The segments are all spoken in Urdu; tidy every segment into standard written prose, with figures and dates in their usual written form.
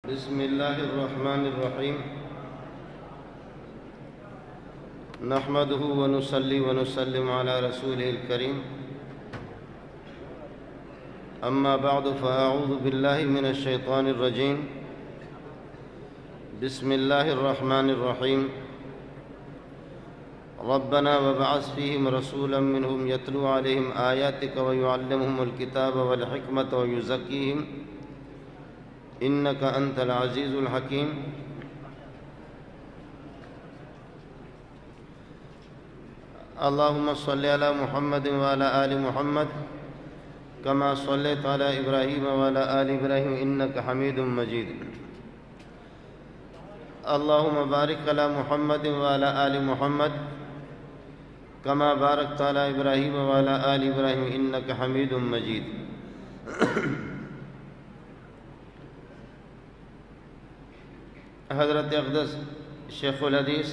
بسم الله الرحمن الرحيم نحمده ونصلي ونسلم على رسوله الكريم أما بعد فأعوذ بالله من الشيطان الرجيم بسم الله الرحمن الرحيم ربنا وابعث فيهم رسولا منهم يتلو عليهم آياتك ويعلمهم الكتاب والحكمة ويزكيهم إنك أنت العزيز الحكيم اللهم صل على محمد وعلى آل محمد كما صليت على إبراهيم وعلى آل إبراهيم إنك حميد مجيد اللهم بارك على محمد وعلى آل محمد كما باركت على إبراهيم وعلى آل إبراهيم إنك حميد مجيد حضرت اقدس شیخ الحدیث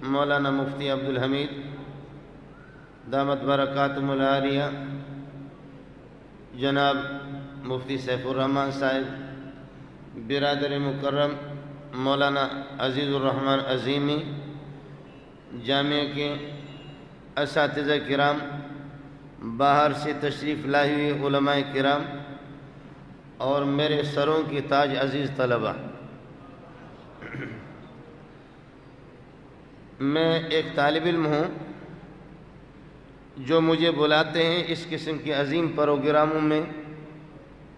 مولانا مفتی عبدالحمید دامت برکاتہم العالیہ، جناب مفتی سیف الرحمن صاحب، برادر مکرم مولانا عزیز الرحمن عظیمی، جامعہ کے اساتذہ کرام، باہر سے تشریف لائے ہوئے علماء کرام اور میرے سروں کی تاج عزیز طلبہ، میں ایک طالب علم ہوں جو مجھے بلاتے ہیں اس قسم کے عظیم پروگراموں میں،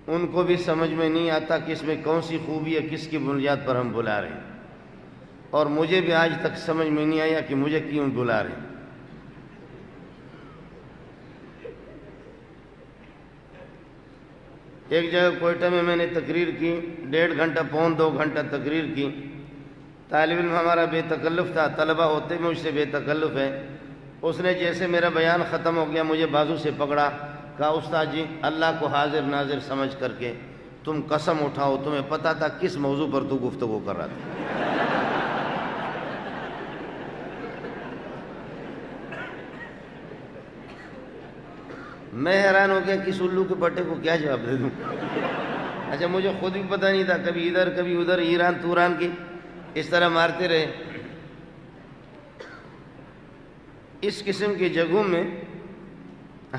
ان کو بھی سمجھ میں نہیں آتا کہ اس میں کون سی خوبی ہے، کس کی بنیاد پر ہم بلا رہے ہیں، اور مجھے بھی آج تک سمجھ میں نہیں آیا کہ مجھے کیوں بلا رہے ہیں۔ ایک جگہ کوئٹہ میں نے تقریر کی، 1.5 گھنٹہ پون 2 گھنٹہ تقریر کی، طالب علم ہمارا بے تکلف تھا، طلبہ ہوتے بھی مجھ سے بے تکلف ہے، اس نے جیسے میرا بیان ختم ہو گیا مجھے بازو سے پکڑا، کہا استاد جی اللہ کو حاضر ناظر سمجھ کر کے تم قسم اٹھاؤ تمہیں پتہ تھا کس موضوع پر تو گفتگو کر رہا تھا۔ میں حیران ہو گیا کہ اس الو کے پٹے کو کیا جواب دے دوں۔ اچھا مجھے خود بھی پتہ نہیں تھا، کبھی ادھر کبھی ادھر، ایران توران کی اس طرح مارتے رہے۔ اس قسم کی جگہوں میں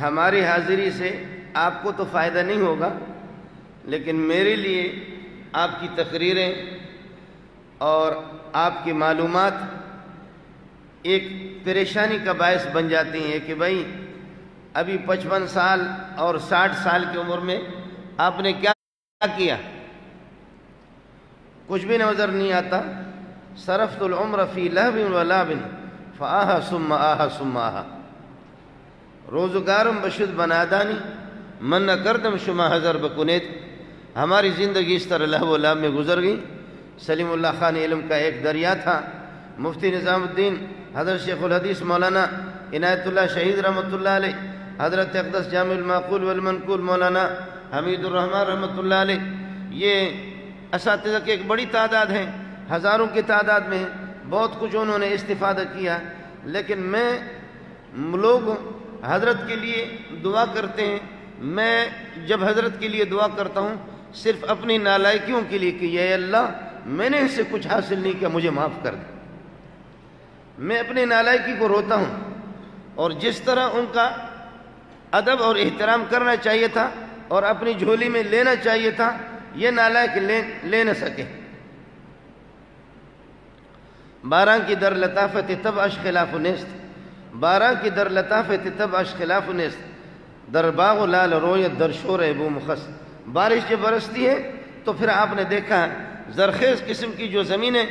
ہماری حاضری سے آپ کو تو فائدہ نہیں ہوگا، لیکن میرے لیے آپ کی تقریریں اور آپ کی معلومات ایک پریشانی کا باعث بن جاتی ہیں کہ بھائی ابھی 55 سال اور 60 سال کی عمر میں آپ نے کیا کیا، کچھ بھی نظر نہیں آتا۔ صرفت العمر فی لہو و لعب فآہا ثم آہا ثم آہا، روزگارم بشد بنادانی من نہ کردم شما حضر بکنیت۔ ہماری زندگی اس طرح لہو و لعب میں گزر گئی۔ سلیم اللہ خان علم کا ایک دریا تھا، مفتی نظام الدین حضرت شیخ الحدیث مولانا عنایت اللہ شہید رحمۃ اللہ علیہ، حضرت اقدس جامع المعقول والمنقول مولانا حمید الرحمن رحمۃ اللہ علیہ، یہ اساتذہ کی ایک بڑی تعداد ہے، ہزاروں کی تعداد میں ہے، بہت کچھ انہوں نے استفادہ کیا، لیکن لوگ حضرت کے لیے دعا کرتے ہیں، میں جب حضرت کے لیے دعا کرتا ہوں صرف اپنی نالائکیوں کے لیے کہ یا اللہ میں نے اس سے کچھ حاصل نہیں کیا مجھے معاف کر دے، میں اپنی نالائکی کو روتا ہوں، اور جس طرح ان کا ادب اور احترام کرنا چاہیے تھا اور اپنی جھولی میں لینا چاہیے تھا، یہ نالائق لے نہ سکے۔ بارہ کی در لطافت تب اش خلاف نیست، بارہ کی در لطافت تب اش خلاف نیست، در باغ و لال رویت در شور ابو مخص۔ بارش جب برستی ہے تو پھر آپ نے دیکھا زرخیز قسم کی جو زمینیں،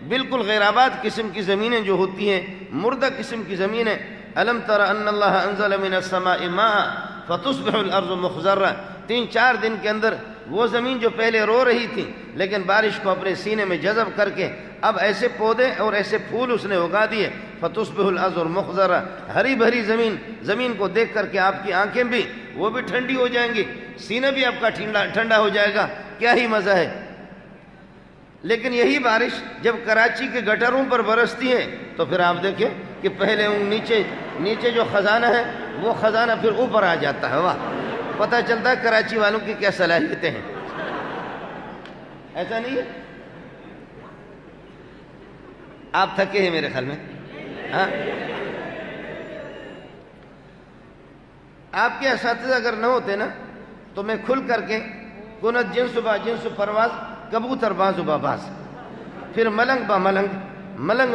بالکل غیر آباد قسم کی زمینیں جو ہوتی ہیں، مردہ قسم کی زمینیں، الم تر ان اللہ انزل من السماء ماء فتصبح الارض مخضرہ، 3-4 دن کے اندر وہ زمین جو پہلے رو رہی تھی لیکن بارش کو اپنے سینے میں جذب کر کے اب ایسے پودے اور ایسے پھول اس نے اگا دیے، فتصبح الارض مخضرہ، ہری بھری زمین کو دیکھ کر کے آپ کی آنکھیں بھی وہ بھی ٹھنڈی ہو جائیں گی، سینہ بھی آپ کا ٹھنڈا ہو جائے گا، کیا ہی مزہ ہے۔ لیکن یہی بارش جب کراچی کے گٹروں پر برستی ہے تو پھر آپ دیکھیں کہ پہلے نیچے جو خزانہ ہے وہ خزانہ پھر اوپر آ جاتا ہے، واہ، پتہ چلتا ہے کراچی والوں کی کیا صلاحیتیں ہیں۔ ایسا نہیں ہے؟ آپ تھکے ہیں میرے خیال میں. ہاں آپ کے اساتذہ اگر نہ ہوتے نا تو میں کھل کر کے کنت جنس با جنس پرواز کبوتر باز و باز، پھر ملنگ با ملنگ،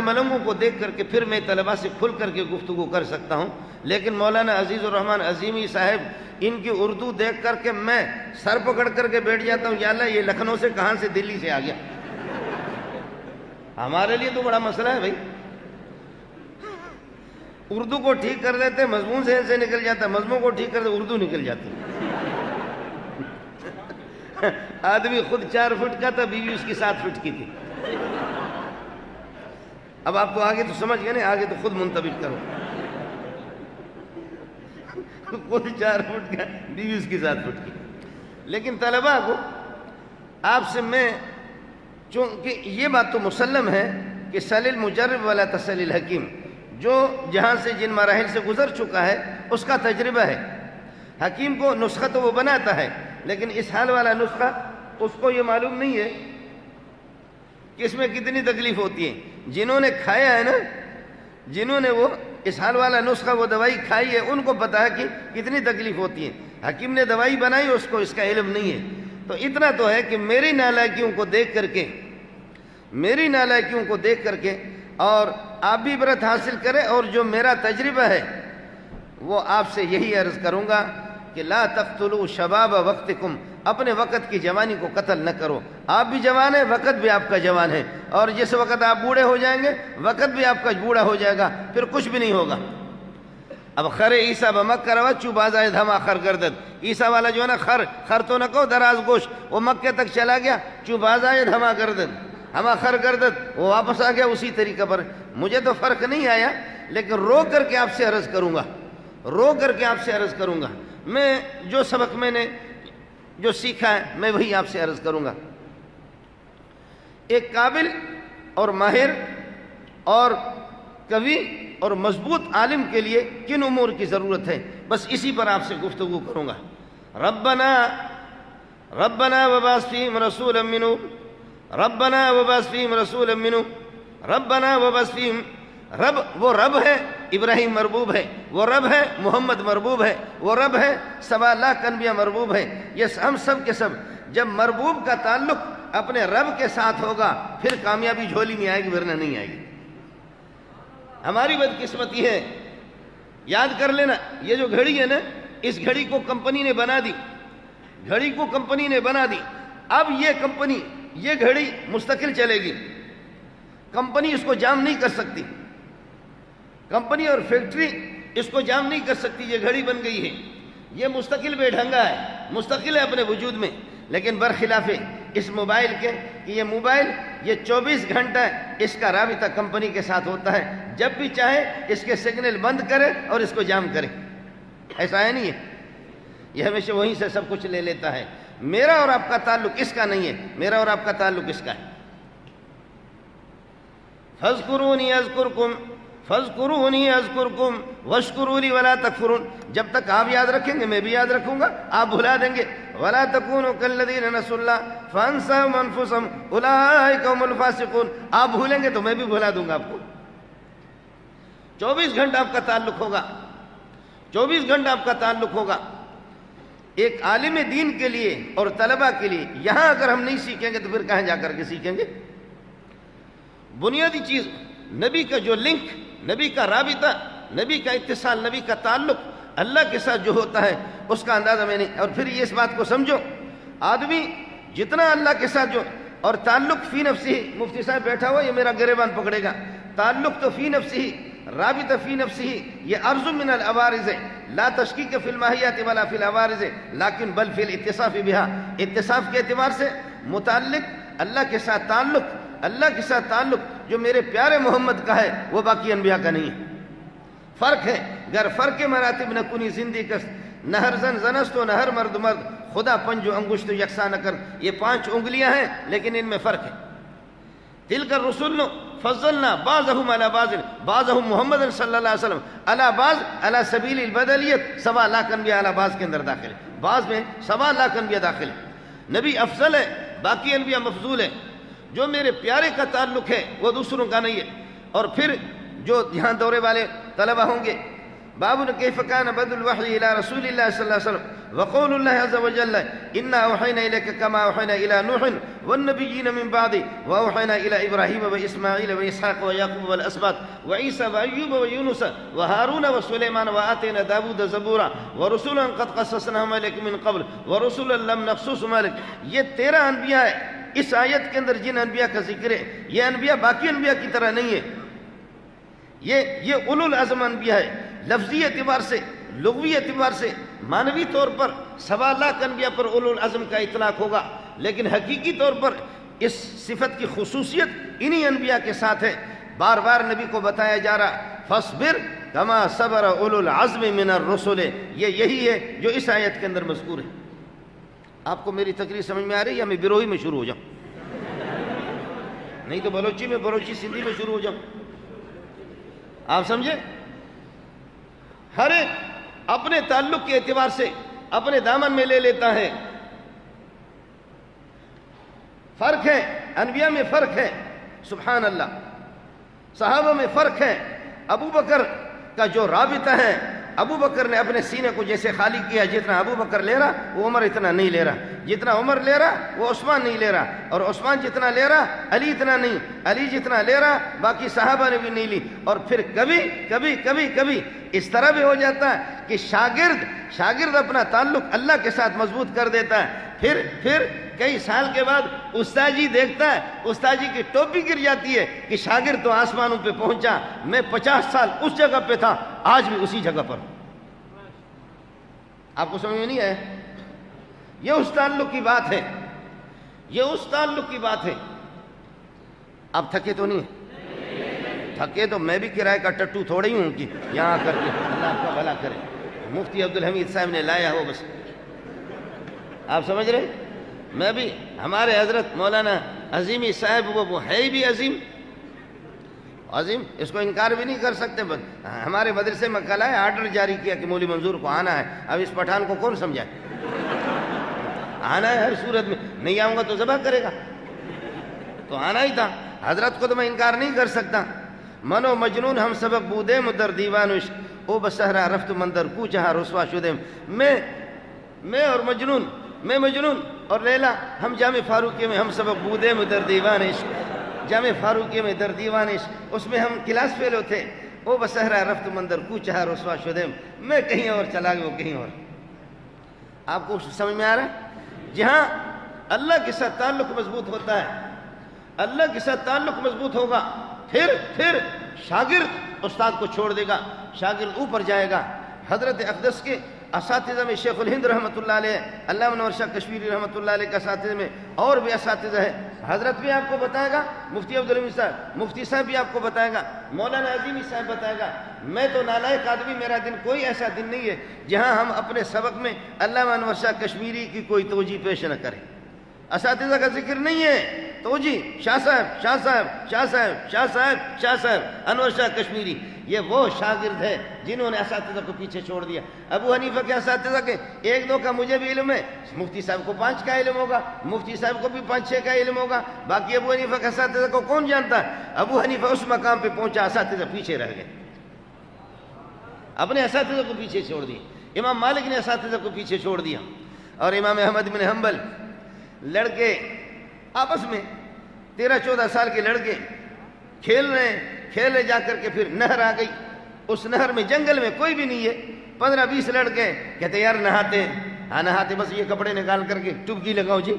ملنگوں کو دیکھ کر کے پھر میں طلباء سے کھل کر کے گفتگو کر سکتا ہوں. لیکن مولانا عزیز الرحمن عظیمی صاحب ان کی اردو دیکھ کر کے میں سر پکڑ کر کے بیٹھ جاتا ہوں، یا اللہ یہ لکھنؤ سے کہاں سے دلی سے آ گیا. ہمارے لیے تو بڑا مسئلہ ہے بھائی. اردو کو ٹھیک کر دیتے مضمون سے نکل جاتا ہے، مضمون کو ٹھیک کر دیتے اردو نکل جاتی. آدمی خود 4 فٹ کا تھا، بیوی اس کی 7 فٹ کی تھی. اب آپ تو آگے تو سمجھ گئے نا، آگے تو خود منتبہ کرو. خود 4 فٹ کا، بیوی اس کی 7 فٹ کی. لیکن طلباء کو آپ سے میں، چونکہ یہ بات تو مسلم ہے کہ سل المجرب ولا تسل الحکیم، جو جہاں سے جن مراحل سے گزر چکا ہے اس کا تجربہ ہے. حکیم کو نسخہ تو وہ بناتا ہے، لیکن اس حال والا نسخہ اس کو یہ معلوم نہیں ہے کہ اس میں کتنی تکلیف ہوتی ہے. جنہوں نے کھایا ہے نا، جنہوں نے وہ اس حال والا نسخہ وہ دوائی کھائی ہے، ان کو پتا ہے کہ کتنی تکلیف ہوتی ہے. حکیم نے دوائی بنائی، اس کو اس کا علم نہیں ہے. تو اتنا تو ہے کہ میری نالائکیوں کو دیکھ کر کے اور آپ بھی عبرت حاصل کریں. اور جو میرا تجربہ ہے وہ آپ سے یہی عرض کروں گا کہ لا تقتلوا شباب وقتکم، اپنے وقت کی جوانی کو قتل نہ کرو. آپ بھی جوان ہیں، وقت بھی آپ کا جوان ہے، اور جس وقت آپ بوڑھے ہو جائیں گے وقت بھی آپ کا بوڑھا ہو جائے گا، پھر کچھ بھی نہیں ہوگا. اب خر عیسیٰ بمکہ روا چو بازائے دھما خر گردد. عیسیٰ والا جو ہے نا، خر تو نہ کہو دراز گوش، وہ مکے تک چلا گیا، چو بازائے دھما گردد، ہما خر گردد، وہ واپس آ گیا اسی طریقہ پر. مجھے تو فرق نہیں آیا، لیکن رو کر کے آپ سے عرض کروں گا. میں جو سبق میں نے جو سیکھا ہے میں وہی آپ سے عرض کروں گا. ایک قابل اور ماہر اور قوی اور مضبوط عالم کے لیے کن امور کی ضرورت ہے، بس اسی پر آپ سے گفتگو کروں گا. ربنا وبعث فیہم رسولا منہم، ربنا وبعث فیہم رسولا منہم، ربنا وبعث فیہم. رب وہ رب ہے ابراہیم مربوب ہے، وہ رب ہے محمد مربوب ہے، وہ رب ہے 1.25 لاکھ انبیاء مربوب ہے. یہ ہم سب کے سب جب مربوب کا تعلق اپنے رب کے ساتھ ہوگا پھر کامیابی جھولی میں آئے گی، ورنہ نہیں آئے گی. ہماری بدقسمتی ہے، یاد کر لینا، یہ جو گھڑی ہے نا، اس گھڑی کو کمپنی نے بنا دی. اب یہ گھڑی مستقل چلے گی، کمپنی اس کو جام نہیں کر سکتی، کمپنی اور فیکٹری اس کو جام نہیں کر سکتی. یہ گھڑی بن گئی ہے، یہ مستقل بے ڈھنگا ہے، مستقل ہے اپنے وجود میں. لیکن برخلاف اس موبائل کے کہ یہ موبائل یہ 24 گھنٹہ اس کا رابطہ کمپنی کے ساتھ ہوتا ہے، جب بھی چاہے اس کے سگنل بند کرے اور اس کو جام کرے. ایسا ہے نہیں ہے، یہ ہمیشہ وہیں سے سب کچھ لے لیتا ہے. میرا اور آپ کا تعلق اس کا نہیں ہے، میرا اور آپ کا تعلق اس کا ہے. فَاذْكُرُونِي أَذْكُرْكُمْ وَاشْكُرُوا لِي وَلَا تَكْفُرُونَ. جب تک آپ یاد رکھیں گے میں بھی یاد رکھوں گا، آپ بھلا دیں گے. وَلَا تَكُونُوا كَالَّذِينَ نَسُوا اللَّهَ فَأَنسَاهُمْ أَنفُسَهُمْ أُولَٰئِكَ هُمُ الْفَاسِقُونَ. آپ بھولیں گے تو میں بھی بھلا دوں گا آپ کو. 24 گھنٹہ آپ کا تعلق ہوگا، 24 گھنٹہ آپ کا تعلق ہوگا. ایک عالم دین کے لیے اور طلبہ کے لیے یہاں اگر ہم نہیں سیکھیں گے تو پھر کہاں جا کر کے سیکھیں گے؟ بنیادی چیز نبی کا جو لنک، نبی کا رابطہ، نبی کا اتصال، نبی کا تعلق اللہ کے ساتھ جو ہوتا ہے اس کا اندازہ میں نہیں. اور پھر یہ اس بات کو سمجھو، آدمی جتنا اللہ کے ساتھ جو اور تعلق فی نفسی، مفتی صاحب بیٹھا ہوا یہ میرا گریبان پکڑے گا، تعلق تو فی نفسی، رابطہ فی نفسی، یہ ارض من العوارض ہے. لا تشکیک فی الماہیات ولا فی العوارض لیکن بل فی الاتصاف بہا. اتصاف کے اعتبار سے متعلق اللہ کے ساتھ تعلق، اللہ کے ساتھ تعلق جو میرے پیارے محمد کا ہے وہ باقی انبیاء کا نہیں ہے. فرق ہے. گر فرق مراتب نہ کنی زندگی کس، نہ ہر زن زنست و نہ ہر مرد مرد، خدا پنجو انگشت یکساں نہ کر. یہ 5 انگلیاں ہیں لیکن ان میں فرق ہے. تلک الرسل فضلنا بعضهم على بعض، بعضهم محمد صلی اللہ علیہ وسلم على بعض على سبیل البدلیت. 1.25 لاکھ انبیاء على بعض کے اندر داخل ہے، بعض میں 1.25 لاکھ انبیاء داخل ہے. نبی افضل ہے، باقی انبیاء مفضول ہیں. جو میرے پیارے کا تعلق ہے وہ دوسروں کا نہیں ہے. اور پھر جو یہاں دورے والے طلبہ ہوں گے، باب کیف کان بدء الوحی الی رسول اللہ صلی اللہ علیہ وسلم وقول اللہ عز وجل انا اوحینا الیک کما اوحینا الی نوح والنبیین من بعد واوحینا الی ابراہیم واسماعیل واسحاق ویعقوب والاسباط وعیسی وایوب ویونس وہارون وسلیمان وآتینا داود زبورا ورسولا قد قصصناہم علیک من قبل ورسولا لم نقصصہم علیک. یہ 13 انبیاء ہے اس آیت کے اندر جن انبیاء کا ذکر ہے. یہ انبیاء باقی انبیاء کی طرح نہیں ہے. یہ اولو العزم انبیاء ہے. لفظی اعتبار سے، لغوی اعتبار سے، معنوی طور پر 1.25 لاکھ انبیاء پر اولو العزم کا اطلاق ہوگا، لیکن حقیقی طور پر اس صفت کی خصوصیت انہی انبیاء کے ساتھ ہے. بار بار نبی کو بتایا جا رہا فاصبر کما صبر اولو العزم من الرسل. یہ یہی ہے جو اس آیت کے اندر مذکور ہے. آپ کو میری تقریر سمجھ میں آ رہی ہے یا میں بیروہی میں شروع ہو جاؤں؟ نہیں تو بلوچی میں، بلوچی سندھی میں شروع ہو جاؤں. آپ سمجھے؟ ہر ایک اپنے تعلق کے اعتبار سے اپنے دامن میں لے لیتا ہے. فرق ہے، انبیاء میں فرق ہے، سبحان اللہ. صحابہ میں فرق ہے. ابو بکر کا جو رابطہ ہے، ابو بکر نے اپنے سینے کو جیسے خالی کیا، جتنا ابو بکر لے رہا وہ عمر اتنا نہیں لے رہا، جتنا عمر لے رہا وہ عثمان نہیں لے رہا، اور عثمان جتنا لے رہا علی اتنا نہیں، علی جتنا لے رہا باقی صحابہ نے بھی نہیں لی. اور پھر کبھی اس طرح بھی ہو جاتا ہے کہ شاگرد اپنا تعلق اللہ کے ساتھ مضبوط کر دیتا ہے. پھر کئی سال کے بعد استاد جی دیکھتا ہے، استاد جی کی ٹوپی گر جاتی ہے کہ شاگرد تو آسمانوں پہ پہنچا، میں 50 سال اس جگہ پہ تھا، آج بھی اسی جگہ پر. آپ کو سمجھ میں نہیں ہے؟ یہ اس تعلق کی بات ہے، یہ اس تعلق کی بات ہے. آپ تھکے تو نہیں ہیں؟ تھکے تو میں بھی کرائے کا ٹٹو تھوڑا ہی ہوں کہ یہاں کر کے اللہ آپ کا بھلا کرے. مفتی عبدالحمید صاحب نے لایا ہو بس. آپ سمجھ رہے؟ میں بھی ہمارے حضرت مولانا عظیمی صاحب وہ ہے ہی بھی عظیم، اس کو انکار بھی نہیں کر سکتے. بس ہمارے مدرسے میں کل ہے آرڈر جاری کیا کہ مولوی منظور کو آنا ہے. اب اس پٹھان کو کون سمجھائے؟ آنا ہے ہر صورت میں. نہیں آؤں گا تو ذبح کرے گا، تو آنا ہی تھا. حضرت کو تو میں انکار نہیں کر سکتا. منو مجنون ہم سبق بودے مدر دیوان عشق او بسہرا رفت مندر کو جہاں رسوا شدے. میں مجنون اور لیلا ہم جامع فاروقیہ میں ہم سبق بودے مدر دیوان عشق، جامع فاروقیہ میں در دیوان عشق، اس میں ہم کلاس فیلو تھے. او بسہرا رفت مندر کو چہا رسوا شدے. میں کہیں اور چلا گیا، وہ کہیں اور. آپ کو سمجھ میں آ رہا ہے؟ جہاں اللہ کے ساتھ تعلق مضبوط ہوتا ہے، اللہ کے ساتھ تعلق مضبوط ہوگا، پھر شاگرد استاد کو چھوڑ دے گا، شاگرد اوپر جائے گا. حضرت اقدس کے اساتذہ میں شیخ الہند رحمۃ اللہ علیہ، علامہ منور شاہ کشمیری رحمۃ اللہ علیہ کے اساتذہ میں اور بھی اساتذہ ہیں. حضرت بھی آپ کو بتائے گا، مفتی عبدالحمید صاحب، مفتی صاحب بھی آپ کو بتائے گا، مولانا عظیمی صاحب بتائے گا. میں تو نالائق آدمی، میرا دن کوئی ایسا دن نہیں ہے جہاں ہم اپنے سبق میں علامہ منور شاہ کشمیری کی کوئی توجیہ پیش نہ کریں. اساتذہ کا ذکر نہیں ہے، توجیہ شاہ صاحب انور شاہ کشمیری. یہ وہ شاگرد ہے جنہوں نے اساتذہ کو پیچھے چھوڑ دیا. ابو حنیفہ کے اساتذہ کے 1-2 کا مجھے بھی علم ہے، مفتی صاحب کو 5 کا علم ہوگا، مفتی صاحب کو بھی 5-6 کا علم ہوگا. باقی ابو حنیفہ کے اساتذہ کو کون جانتا ہے؟ ابو حنیفہ اس مقام پہ پہنچا، اساتذہ پیچھے رہ گئے، اپنے اساتذہ کو پیچھے چھوڑ دیا. امام مالک نے اساتذہ کو پیچھے چھوڑ دیا. اور امام احمد بن حنبل، لڑکے آپس میں 13-14 سال کے لڑکے کھیل رہے جا کر کے پھر نہر آ گئی. اس نہر میں جنگل میں کوئی بھی نہیں ہے، 15-20 لڑکے کہتے یار نہاتے ہیں. ہاں نہاتے، بس یہ کپڑے نکال کر کے ڈبکی لگاؤ جی،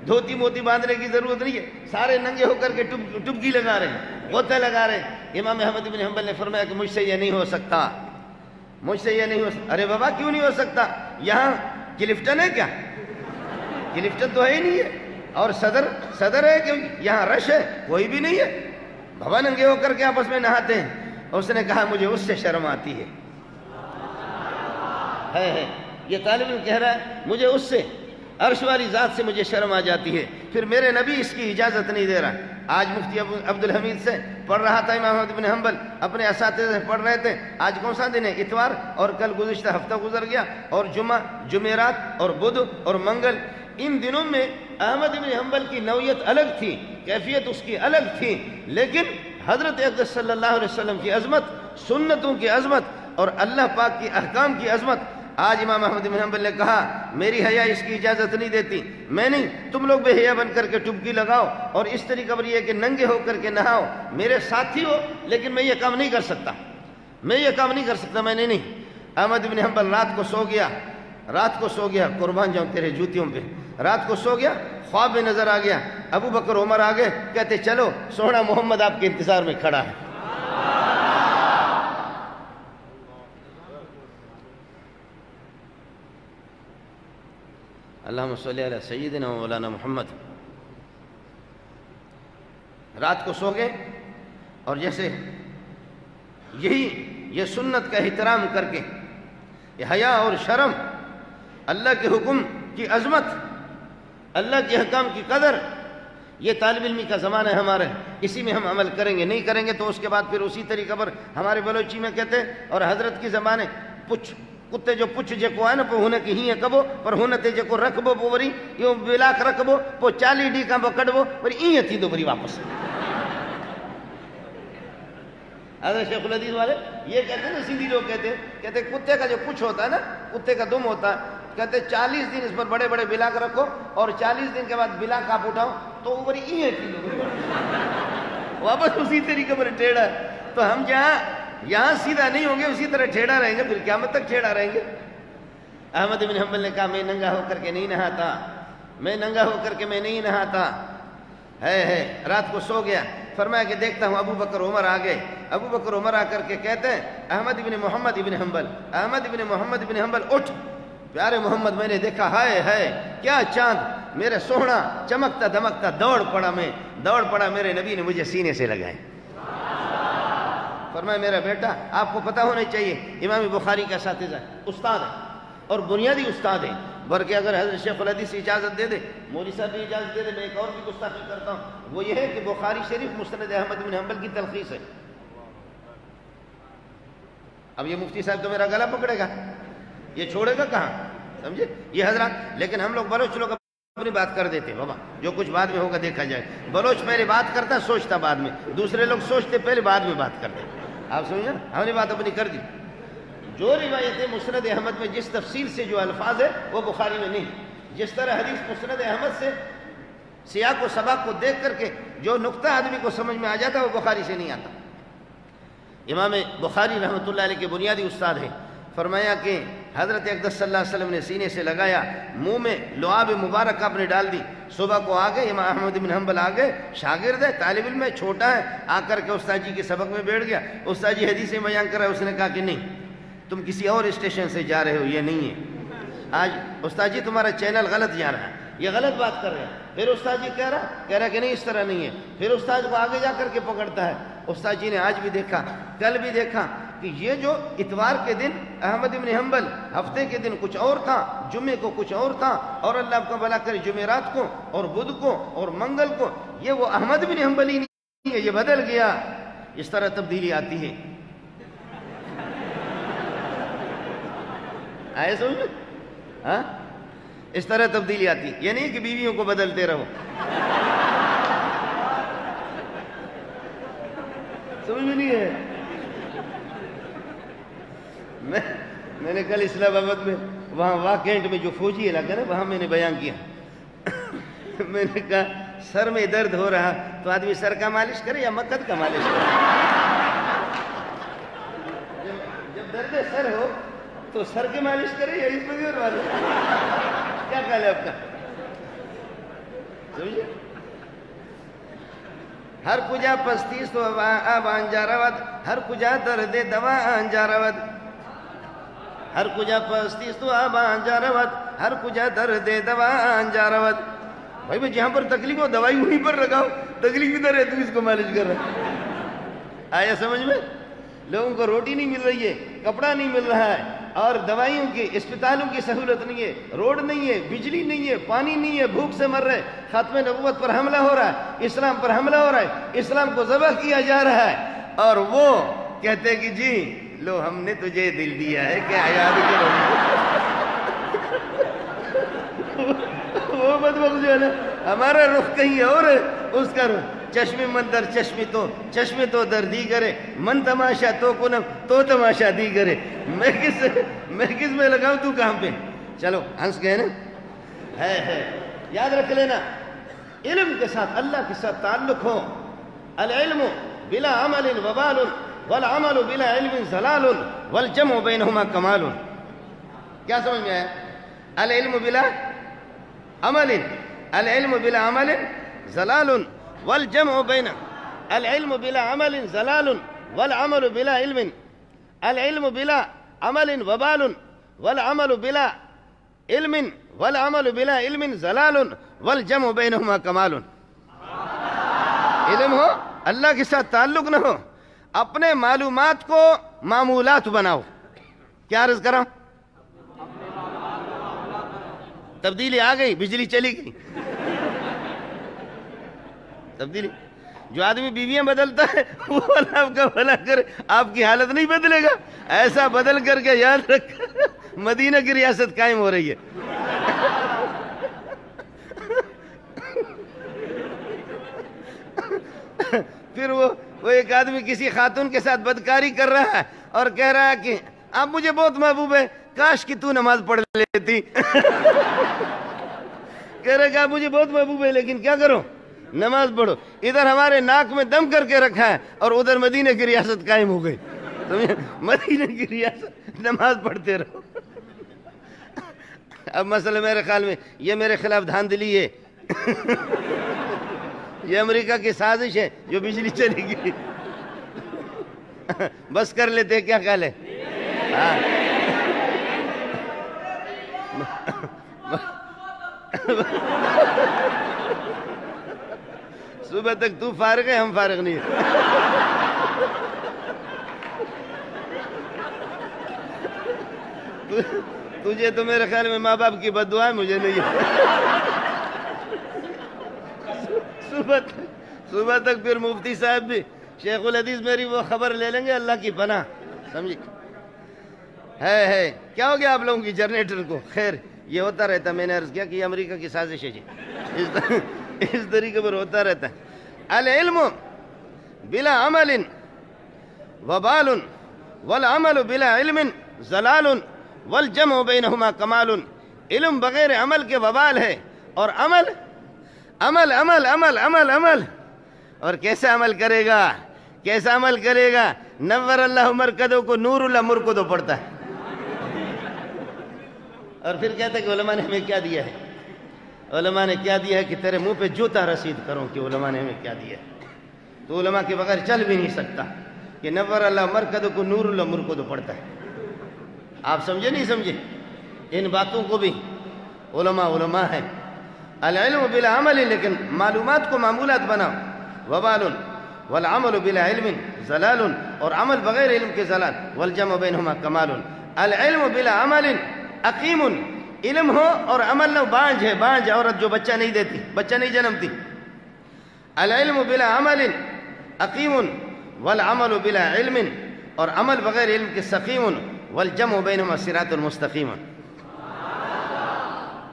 دھوتی موتی باندھنے کی ضرورت نہیں ہے، سارے ننگے ہو کر کے ڈبکی لگا رہے ہیں، غوطہ لگا رہے ہیں. امام احمد بن حنبل نے فرمایا کہ مجھ سے یہ نہیں ہو سکتا، مجھ سے یہ نہیں ہو سکتا. ارے بابا کیوں نہیں ہو سکتا؟ یہاں کلفٹن ہے کیا؟ کلفٹن تو ہے ہی نہیں ہے. اور صدر ہے کہ یہاں رش ہے؟ کوئی بھی نہیں ہے. بابا ننگے ہو کر کے آپس میں نہاتے ہیں. اس نے کہا مجھے اس سے شرم آتی ہے. یہ طالب علم کہہ رہا ہے مجھے اس سے، عرش والی ذات سے مجھے شرم آ جاتی ہے. پھر میرے نبی اس کی اجازت نہیں دے رہا. آج مفتی عبدالحمید سے پڑھ رہا تھا، امام احمد بن حنبل اپنے اساتذہ سے پڑھ رہے تھے. آج کون سا دن ہے؟ اتوار. اور کل گزشتہ ہفتہ گزر گیا، اور جمعہ، جمعرات اور بدھ اور منگل، ان دنوں میں احمد بن حنبل کی نوعیت الگ تھی، کیفیت اس کی الگ تھی، لیکن حضرت اقدس صلی اللہ علیہ وسلم کی عظمت، سنتوں کی عظمت اور اللہ پاک کی احکام کی عظمت. آج امام احمد بن حنبل نے کہا میری حیا اس کی اجازت نہیں دیتی، میں نہیں، تم لوگ بے حیا بن کر کے ڈبکی لگاؤ اور اس طریقہ پر یہ کہ ننگے ہو کر کے نہاؤ، میرے ساتھی ہو لیکن میں یہ کام نہیں کر سکتا، میں یہ کام نہیں کر سکتا، میں نے نہیں. احمد بن حنبل رات کو سو گیا، قربان جاؤں تیرے جوتیوں پہ، رات کو سو گیا، خواب میں نظر آ گیا، ابو بکر عمر آ گئے، کہتے چلو سونا محمد آپ کے انتظار میں کھڑا ہے. اللہم صلی علی سیدنا و مولانا محمد. رات کو سو گئے اور جیسے یہ سنت کا احترام کر کے، یہ حیا اور شرم، اللہ کے حکم کی عظمت، اللہ کے حکام کی قدر، یہ طالب علمی کا زمانہ ہے ہمارے، اسی میں ہم عمل کریں گے، نہیں کریں گے تو اس کے بعد پھر اسی طریقہ پر ہمارے بلوچی میں کہتے ہیں اور حضرت کی زمانے پچھ کتے جو پچھ جکو ہے نا پو ہونے کی ہی کبو پر ہونے جکو رکھبو پو وری یہ بلاک رکھبو پو 40 ڈی کا کڈبو پر این تھی دو بری واپس. حضرت شیخ الحدیث والے یہ کہتے ہیں نا، سندھی لوگ کہتے ہیں کتے کا جو پچھ ہوتا ہے نا، کتے کا دم ہوتا ہے، کہتے 40 دن اس پر بڑے بڑے بلاک رکھو اور 40 دن کے بعد بلاک آپ اٹھاؤ تو وہ بری این تھی دو بری واپس اسی طریقے پر ٹیڑھا ہے. تو ہم یہاں سیدھا نہیں ہوں گے، اسی طرح ٹھیڑا رہیں گے، پھر قیامت تک ٹھیڑا رہیں گے. احمد بن حنبل نے کہا میں ننگا ہو کر کے نہیں نہاتا، میں ننگا ہو کر کے میں نہیں نہاتا. ہے رات کو سو گیا، فرمایا کہ دیکھتا ہوں ابو بکر عمر آ گئے. ابو بکر عمر آ کر کے کہتے ہیں احمد بن محمد بن حنبل، احمد بن محمد بن حنبل اٹھ، پیارے محمد میں نے دیکھا، ہائے کیا چاند، میرے سونا چمکتا دمکتا دوڑ پڑا، میرے نبی نے مجھے سینے سے لگائے. فرمایا میرا بیٹا آپ کو پتہ ہونا چاہیے امام بخاری کا اساتذہ استاد ہے اور بنیادی استاد ہے، بلکہ اگر حضرت شیخ الحدیث اجازت دے دے، مولوی صاحب بھی اجازت دے دے، میں ایک اور بھی گستاخی کرتا ہوں، وہ یہ ہے کہ بخاری شریف مسند احمد بن حنبل کی تلخیص ہے. اب یہ مفتی صاحب تو میرا گلا پکڑے گا، یہ چھوڑے گا کہاں، سمجھے یہ حضرات. لیکن ہم لوگ بلوچ لوگ اپنی بات کر دیتے، بابا جو کچھ بعد میں ہوگا دیکھا جائے. بلوچ پہلے بات کرتا سوچتا بعد میں، دوسرے لوگ سوچتے پہلے بعد میں بات کرتے. آپ سمجھے ہم نے بات اپنی کر دی. جو روایتیں مسند احمد میں جس تفصیل سے جو الفاظ ہے وہ بخاری میں نہیں. جس طرح حدیث مسند احمد سے سیاق و سباق کو دیکھ کر کے جو نقطہ آدمی کو سمجھ میں آ جاتا ہے وہ بخاری سے نہیں آتا. امام بخاری رحمۃ اللہ علیہ کے بنیادی استاد ہیں. فرمایا کہ حضرت اقدس صلی اللہ علیہ وسلم نے سینے سے لگایا، منہ میں لعاب مبارک آپ نے ڈال دی. صبح کو آ گئے امام احمد بن حنبل آ گئے، شاگرد ہے، طالب علم ہے، چھوٹا ہے، آ کر کے استاد جی کے سبق میں بیٹھ گیا. استاد جی حدیثیں بیان کر رہا ہے، اس نے کہا کہ نہیں تم کسی اور اسٹیشن سے جا رہے ہو، یہ نہیں ہے. آج استاد جی تمہارا چینل غلط جا رہا ہے، یہ غلط بات کر رہے ہیں. پھر استاد جی کہہ رہا کہ نہیں اس طرح نہیں ہے. پھر استاد کو آگے جا کر کے پکڑتا ہے. استاد جی نے آج بھی دیکھا، کل بھی دیکھا کہ یہ جو اتوار کے دن احمد بن حنبل، ہفتے کے دن کچھ اور تھا، جمعے کو کچھ اور تھا، اور اللہ آپ کو بھلا کرے جمعرات کو اور بدھ کو اور منگل کو یہ وہ احمد بن حنبل ہی نہیں ہے، یہ بدل گیا. اس طرح تبدیلی آتی ہے. آئے سمجھ میں؟ ہاں اس طرح تبدیلی آتی ہے. یہ نہیں کہ بیویوں کو بدلتے رہو، سمجھ میں نہیں ہے. میں نے کل اسلام آباد میں وہاں واکینٹ میں جو فوجی علاقہ ہے وہاں میں نے بیان کیا. میں نے کہا سر میں درد ہو رہا تو آدمی سر کا مالش کرے یا مقد کا مالش کرے. جب درد سر ہو تو سر کی مالش کرے یا اس میں بھی اور مالش کرے. کیا خیال ہے آپ کا؟ سمجھے؟ ہر کجا پستیس تو آب آنجا رود، ہر کجا درد دوا آنجا رود، ہر کجا پستیس تو آب آنجا رود، ہر کجا درد دوا آنجا رود. بھائی میں جہاں پر تکلیف ہو دوائی وہیں پر لگاؤ، تکلیف ادھر ہے تو اس کو مالش کر رہا ہے. آیا سمجھ میں؟ لوگوں کو روٹی نہیں مل رہی ہے، کپڑا نہیں مل رہا ہے، اور دوائیوں کی، اسپتالوں کی سہولت نہیں ہے، روڈ نہیں ہے، بجلی نہیں ہے، پانی نہیں ہے، بھوک سے مر رہے، ختم نبوت پر حملہ ہو رہا ہے، اسلام پر حملہ ہو رہا ہے، اسلام کو ذبح کیا جا رہا ہے، اور وہ کہتے کہ جی لو ہم نے تجھے دل دیا ہے کہ یاد کرو. وہ بدبخت جو ہے نا ہمارا رخ کہیں اور ہے، اس کا رخ چشمی من در چشمی تو در دیگرے، من تماشا تو کنم تو تماشا دیگرے، میں کس میں لگاؤں تو کہاں پہ؟ چلو ہنس گئے نا، ہے یاد رکھ لینا، علم کے ساتھ اللہ کے ساتھ تعلق ہو. العلم بلا عمل وبال والعمل بلا علم ضلال والجمع بینہما کمال. کیا سمجھ میں آیا؟ العلم بلا عمل ضلال والجمع بین العلم بلا عمل ضلال والعمل بلا علم، العلم بلا عمل وبال والعمل بلا علم ضلال والجمع بینہما کمال. علم ہو، اللہ کے ساتھ تعلق نہ ہو، اپنے معلومات کو معمولات بناؤ. کیا عرض کرا؟ تبدیلی آ گئی، بجلی چلی گئی. تبدیلی جو آدمی بیویاں بدلتا ہے وہ اللہ آپ کا بھلا کرے، آپ کی حالت نہیں بدلے گا. ایسا بدل کر کے یاد رکھ مدینہ کی ریاست قائم ہو رہی ہے. پھر وہ ایک آدمی کسی خاتون کے ساتھ بدکاری کر رہا ہے اور کہہ رہا ہے کہ آپ مجھے بہت محبوب ہے، کاش کہ تو نماز پڑھ لیتی. کہہ رہا کہ آپ مجھے بہت محبوب ہے لیکن کیا کرو، نماز پڑھو. ادھر ہمارے ناک میں دم کر کے رکھا ہے اور ادھر مدینہ کی ریاست قائم ہو گئی. مدینہ کی ریاست، نماز پڑھتے رہو. اب مسئلہ میرے خیال میں یہ میرے خلاف دھاندلی ہے، یہ امریکہ کی سازش ہے جو بجلی چلی گئی. بس کر لیتے، کیا خیال ہے؟ صبح تک تو فارغ ہے، ہم فارغ نہیں ہیں. تجھے تو میرے خیال میں ماں باپ کی بد دعا ہے، مجھے نہیں ہے. صبح تک پھر مفتی صاحب بھی، شیخ الحدیث میری وہ خبر لے لیں گے، اللہ کی پناہ. سمجھے ہے کیا ہو گیا آپ لوگوں کی جنریٹر کو؟ خیر یہ ہوتا رہتا. میں نے عرض کیا کہ یہ امریکہ کی سازش ہے جی، اس طریقے پر ہوتا رہتا ہے. العلم بلا عمل وبال والعمل بلا علم ضلال والجمع بینہما کمال. علم بغیر عمل کے وبال ہے، اور عمل عمل عمل عمل عمل عمل اور کیسا عمل کرے گا، کیسا عمل کرے گا؟ نور اللہ مرکدوں کو نور اللہ مرکدوں پڑھتا ہے. اور پھر کہتا ہے کہ علماء نے ہمیں کیا دیا ہے، علماء نے کیا دیا ہے کہ تیرے منہ پہ جوتا رسید کروں کہ علماء نے ہمیں کیا دیا ہے. تو علماء کے بغیر چل بھی نہیں سکتا کہ نور اللہ مرکدوں کو نور اللہ مرکدوں پڑھتا ہے. آپ سمجھے نہیں سمجھے؟ ان باتوں کو بھی علماء ہیں. العلم بلا عمل، لیکن معلومات کو معمولات بناؤ. وبال والعمل بلا علم ضلال، اور عمل بغیر علم کے ضلال. والجمع بینہما کمال. العلم بلا عمل عقیم، علم ہو اور عمل نہ، بانجھ ہے، بانجھ عورت جو بچہ نہیں دیتی، بچہ نہیں جنمتی. العلم بلا عمل عقیم والعمل بلا علم، اور عمل بغیر علم کے سقیم. والجمع بینہما صراط مستقیم.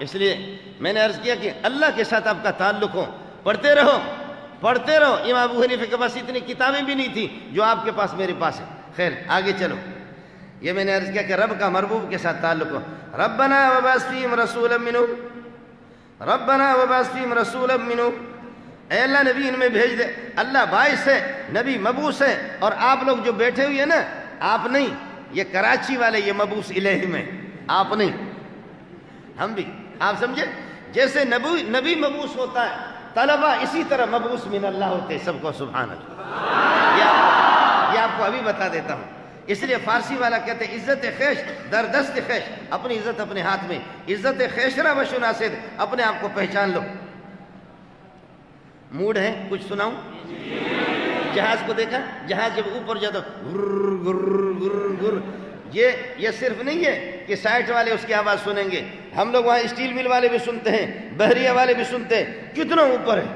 اس لیے میں نے عرض کیا کہ اللہ کے ساتھ آپ کا تعلق ہو، پڑھتے رہو. امام ابو حنیفہ کے پاس اتنی کتابیں بھی نہیں تھی جو آپ کے پاس میرے پاس ہے. خیر آگے چلو. یہ میں نے عرض کیا کہ رب کا مربوب کے ساتھ تعلق ہو. ربنا وبعث فیہم رسولا منہم، ربنا وبعث فیہم رسولا منہم. اے اللہ نبی ان میں بھیج دے. اللہ باعث ہے، نبی مبعوث ہے، اور آپ لوگ جو بیٹھے ہوئے ہیں نا، آپ نہیں، یہ کراچی والے یہ مبعوث الیہم ہے، آپ نہیں، ہم بھی. آپ سمجھے؟ جیسے نبی مبعوث ہوتا ہے، طلبہ اسی طرح مبعوث من اللہ ہوتے. سب کو سبحان اللہ. یہ آپ کو ابھی بتا دیتا ہوں. اس لیے فارسی والا کہتے ہیں عزت خیش در دست خیش، اپنی عزت اپنے ہاتھ میں. عزت خیشرہ بشناسد، اپنے آپ کو پہچان لو. موڈ ہے کچھ سناؤں؟ جہاز کو دیکھا؟ جہاز جب اوپر جاتا گر گر گر گر، یہ صرف نہیں ہے کہ سائٹ والے اس کی آواز سنیں گے. ہم لوگ وہاں اسٹیل مل والے بھی سنتے ہیں، بحریہ والے بھی سنتے ہیں، کتنا اوپر ہے.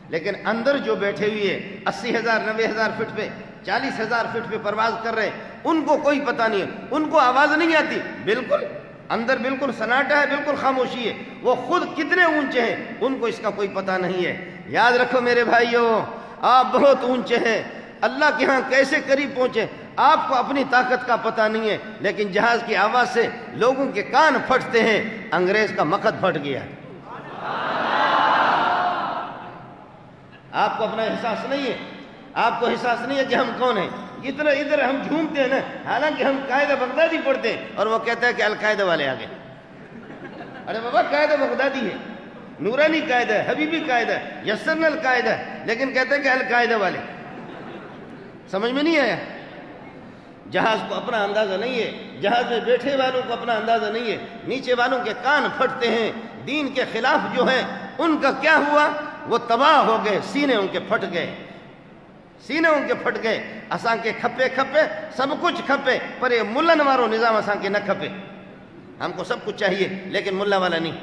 لیکن اندر جو بیٹھے ہوئے 80,000 90,000 فٹ پہ 40,000 فٹ پہ پرواز کر رہے ہیں، ان کو کوئی پتہ نہیں ہے، ان کو آواز نہیں آتی. بالکل اندر بالکل سناٹا ہے، بالکل خاموشی ہے، وہ خود کتنے اونچے ہیں ان کو اس کا کوئی پتہ نہیں ہے۔ یاد رکھو میرے بھائیوں، آپ بہت اونچے ہیں، اللہ کے ہاں کیسے قریب پہنچے آپ کو اپنی طاقت کا پتہ نہیں ہے، لیکن جہاز کی آواز سے لوگوں کے کان پھٹتے ہیں، انگریز کا مقد پھٹ گیا۔ آپ کو اپنا احساس نہیں ہے، آپ کو احساس نہیں ہے کہ ہم کون ہیں۔ ادھر ادھر ہم جھومتے ہیں نا، حالانکہ ہم قائد بغدادی پڑھتے ہیں اور وہ کہتا ہے کہ القاعدہ والے آگے۔ ارے بابا قائد بغدادی ہے، نورانی قائد ہے، حبیبی قائد ہے، یسرنا القائد ہے، لیکن کہتے ہیں کہ القاعدہ والے۔ سمجھ میں نہیں آیا؟ جہاز کو اپنا اندازہ نہیں ہے، جہاز میں بیٹھے والوں کو اپنا اندازہ نہیں ہے، نیچے والوں کے کان پھٹتے ہیں۔ دین کے خلاف جو ہے ان کا کیا ہوا؟ وہ تباہ ہو گئے، سینے ان کے پھٹ گئے، سینے ان کے پھٹ گئے۔ اساں کے کھپے کھپے سب کچھ کھپے، پر یہ ملن مارو نظام اساں کے نہ کھپے۔ ہم کو سب کچھ چاہیے لیکن ملا والا نہیں۔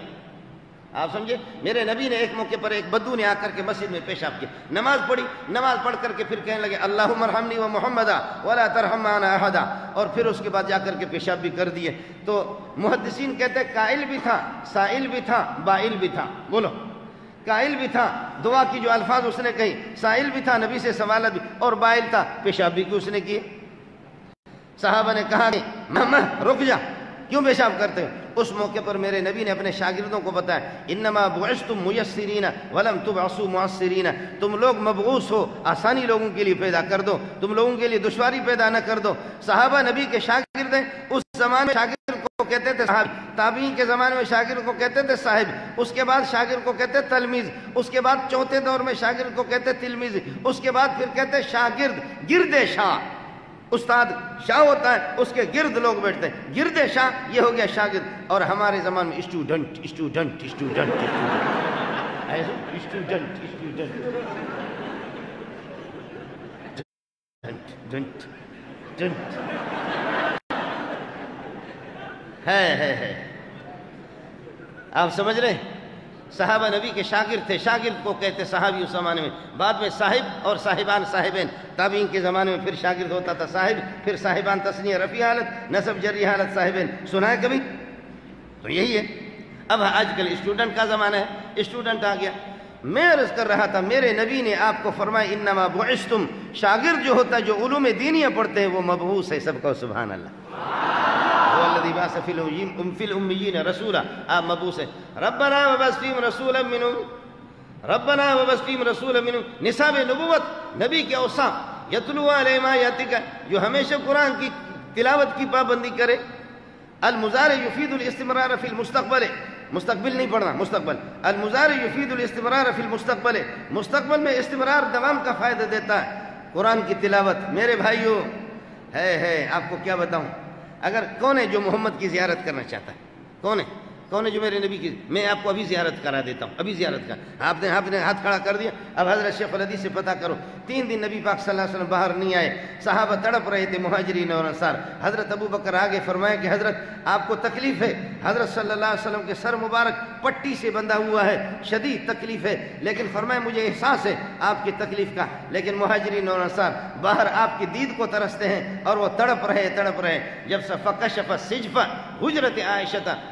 آپ سمجھے؟ میرے نبی نے ایک موقع پر ایک بدو نے آ کر کے مسجد میں پیشاب کیا، نماز پڑھی، نماز پڑھ کر کے پھر کہنے لگے اللہم ارحمنی و محمدا ولا ترحم معنا احدا، اور پھر اس کے بعد جا کر کے پیشاب بھی کر دیے۔ تو محدثین کہتے ہیں قائل بھی تھا، سائل بھی تھا، بائل بھی تھا۔ بولو، قائل بھی تھا، دعا کی جو الفاظ اس نے کہی، سائل بھی تھا، نبی سے سوال بھی، اور بائل تھا، پیشاب بھی اس نے کیے۔ صحابہ نے کہا کہ ماما رک جا، کیوں پیشاب کرتے ہو؟ اس موقع پر میرے نبی نے اپنے شاگردوں کو بتایا انما بعثتم میسرین ولم تبعثوا معسرین، تم لوگ مبعوث ہو آسانی لوگوں کے لیے پیدا کر دو، تم لوگوں کے لیے دشواری پیدا نہ کر دو۔ صحابہ نبی کے شاگرد ہیں، اس زمانے میں شاگرد کو کہتے تھے صاحب، تابعین کے زمانے میں شاگرد کو کہتے تھے صاحب، اس کے بعد شاگرد کو کہتے تلمیذ، اس کے بعد چوتھے دور میں شاگرد کو کہتے تلمیذ، اس کے بعد پھر کہتے شاگرد، گرد شاہ۔ استاد شاہ ہوتا ہے، اس کے گرد لوگ بیٹھتے ہیں، گرد شاہ یہ ہو گیا شاگرد۔ اور ہمارے زمان میں student student student student student ہے۔ آپ سمجھ رہے ہیں؟ صحابہ نبی کے شاگرد تھے، شاگرد کو کہتے صحابی اس زمانے میں، بعد میں صاحب اور صاحبان صاحبین، تابعین کے زمانے میں پھر شاگرد ہوتا تھا صاحب، پھر صاحبان تثنیہ رفیع حالت، نصب جری حالت صاحبین، سنا ہے کبھی؟ تو یہی ہے۔ اب آج کل اسٹوڈنٹ کا زمانہ ہے، اسٹوڈنٹ آ گیا۔ میں عرض کر رہا تھا میرے نبی نے آپ کو فرمایا انما بعثتم، شاگرد جو ہوتا ہے جو علوم دینیہ پڑھتے ہیں وہ مبعوث ہے، سب کو سبحان اللہ۔ الذي بعث في الأميين رسولا، آپ مبعوث ہیں۔ ربنا وبعث فيهم رسولا منهم، ربنا وبعث فيهم رسولا منهم، نصاب نبوت، نبی کے اوصاف، یتلو علیہم آیاتک، جو ہمیشہ قرآن کی تلاوت کی پابندی کرے۔ المضارع يفيد الاستمرار في المستقبل، مستقبل نہیں پڑھنا، مستقبل۔ المضارع يفيد الاستمرار في المستقبل، مستقبل میں استمرار دوام کا فائدہ دیتا ہے قرآن کی تلاوت۔ میرے بھائیو ہے آپ کو کیا بتاؤں، اگر کون ہے جو محمد کی زیارت کرنا چاہتا ہے؟ کون ہے جو میرے نبی کی؟ میں آپ کو ابھی زیارت کرا دیتا ہوں، ابھی زیارت کر۔ آپ نے ہاتھ کھڑا کر دیا۔ اب حضرت شیخ الحدیث سے پتہ کرو، 3 دن نبی پاک صلی اللہ علیہ وسلم باہر نہیں آئے، صحابہ تڑپ رہے تھے، مہاجرین اور انصار۔ حضرت ابو بکر آگے فرمایا کہ حضرت آپ کو تکلیف ہے، حضرت صلی اللہ علیہ وسلم کے سر مبارک پٹی سے بندھا ہوا ہے، شدید تکلیف ہے، لیکن فرمایا مجھے احساس ہے آپ کی تکلیف کا، لیکن مہاجرین اور انصار باہر آپ کی دید کو ترستے ہیں اور وہ تڑپ رہے۔ جب فکشف السجف حجرت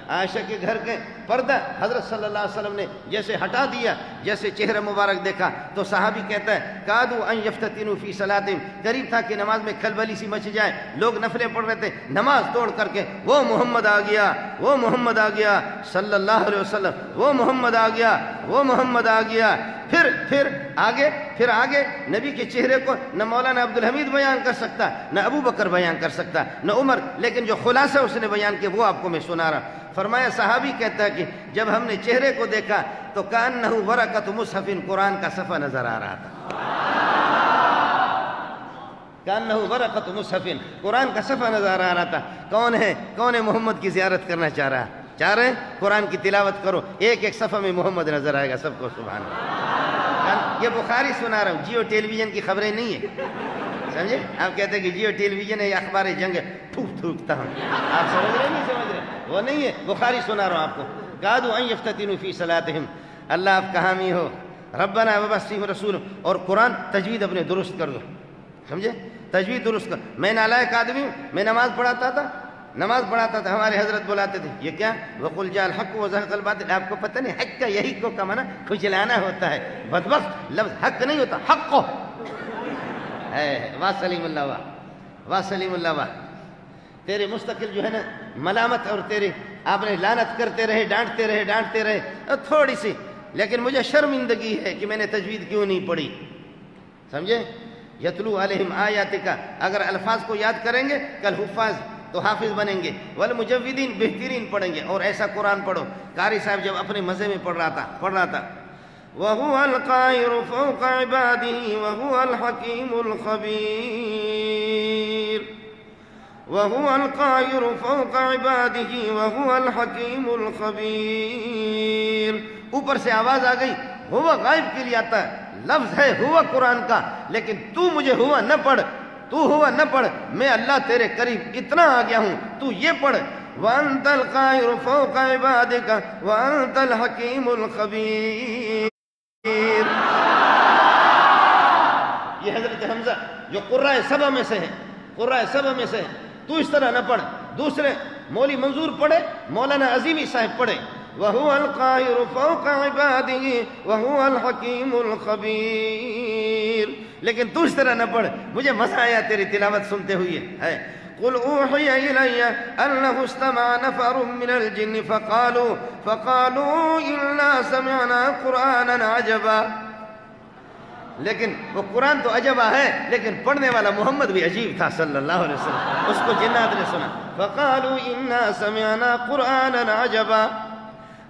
عائشہ کے گھر کے پردہ حضرت صلی اللہ علیہ وسلم نے جیسے ہٹا دیا، جیسے چہرہ مبارک دیکھا، تو صحابی کہتا ہے کادو ان یفتتنوا فی صلاتہم، قریب تھا کہ نماز میں کھلبلی سی مچ جائے، لوگ نفلیں پڑھ رہے تھے، نماز توڑ کر کے وہ محمد آ گیا، وہ محمد آ گیا صلی اللہ علیہ وسلم، وہ محمد آ گیا، وہ محمد آ گیا۔ پھر آگے نبی کے چہرے کو نہ مولانا عبدالحمید بیان کر سکتا، نہ ابو بکر بیان کر سکتا، نہ عمر، لیکن جو خلاصہ اس نے بیان کیا وہ آپ کو میں سنا رہا۔ فرمایا صحابی کہتا ہے کہ جب ہم نے چہرے کو دیکھا تو کأنہ ورقۃ مصحف، قرآن کا صفحہ نظر آ رہا تھا۔ کأنہ ورقۃ مصحف، قرآن کا صفحہ نظر آ رہا تھا۔ کون ہے محمد کی زیارت کرنا چاہ رہے ہیں؟ قرآن کی تلاوت کرو، ایک صفحہ میں محمد نظر آئے گا سب کو، سبحان اللہ۔ یہ بخاری سنا رہا ہوں، جیو ٹیلی ویژن کی خبریں نہیں ہیں، سمجھے؟ آپ کہتے ہیں کہ جیو ٹیلی ویژن ہے یا اخبار جنگ ہے، تھوکتا ہوں۔ آپ سمجھ رہے نہیں سمجھ رہے؟ وہ نہیں ہے، بخاری سنا رہا ہوں آپ کو۔ کادوا ان یفتتنوا فی صلاتہم، اللہ آپ کا حامی ہو۔ ربنا وبعث فیہم رسول، اور قرآن تجوید اپنے درست کر دو، سمجھے؟ تجوید درست کر۔ میں نالائق آدمی ہوں، میں نماز پڑھاتا تھا، نماز پڑھاتا تھا ہمارے حضرت بلاتے تھے یہ کیا وقل جاء الحق وزهق الباطل. آپ کو پتہ نہیں حق کا یہی کو کا معنی کھجلانا ہوتا ہے. بدبخت لفظ حق نہیں ہوتا حق ہے. واہ سلیم اللہ واہ واہ سلیم اللہ واہ. تیرے مستقل جو ہے نا ملامت اور تیرے آپ نے لعنت کرتے رہے ڈانٹتے رہے تھوڑی سی, لیکن مجھے شرمندگی ہے کہ میں نے تجوید کیوں نہیں پڑھی. سمجھے؟ یتلو علیہم آیاتک, اگر الفاظ کو یاد کریں گے کل حفاظ تو حافظ بنیں گے. والمجودین بہترین پڑھیں گے. اور ایسا قرآن پڑھو. قاری صاحب جب اپنے مزے میں پڑھ رہا تھا وَهُوَ الْقَاهِرُ فَوْقَ عِبَادِهِ وَهُوَ الْحَكِيمُ الْخَبِيرُ وَهُوَ الْقَاهِرُ فَوْقَ عِبَادِهِ وَهُوَ الْحَكِيمُ الْخَبِيرُ. اوپر سے آواز آ گئی. ہوا غائب کے لیے آتا ہے, لفظ ہے ہوا قرآن کا, لیکن تو مجھے ہوا نہ پڑھ, تو ہوا نہ پڑھ, میں اللہ تیرے قریب اتنا آ گیا ہوں, تو یہ پڑھ وَأَنْتَ الْقَاهِرُ فَوْقَ عِبَادِكَ وَأَنْتَ الْحَكِيمُ الْخَبِيرُ. یہ حضرت حمزہ جو قرائے سبع میں سے ہیں, تو اس طرح نہ پڑھ. دوسرے مولی منظور پڑھے, مولانا عظیمی صاحب پڑھے وَهُوَ الْقَاهِرُ فَوْقَ عِبَادِهِ وَهُوَ الْحَكِيمُ الْخَبِيرُ. لیکن تو اس طرح نہ پڑھ. مجھے مزہ آیا تیری تلاوت سنتے ہوئے ہے. قُلْ أُوحِيَ إِلَيَّ أَنَّهُ اسْتَمَعَ نَفَرٌ مِّنَ الْجِنِّ فَقَالُوا إِنَّا سَمِعْنَا قُرْآنًا عَجَبًا. لیکن وہ قرآن تو عجبہ ہے, لیکن پڑھنے والا محمد بھی عجیب تھا صلی اللہ علیہ وسلم. اس کو جنات نے سنا. فَقَالُوا إِنَّا سَمِعْنَا قُرْآنًا عَجَبًا.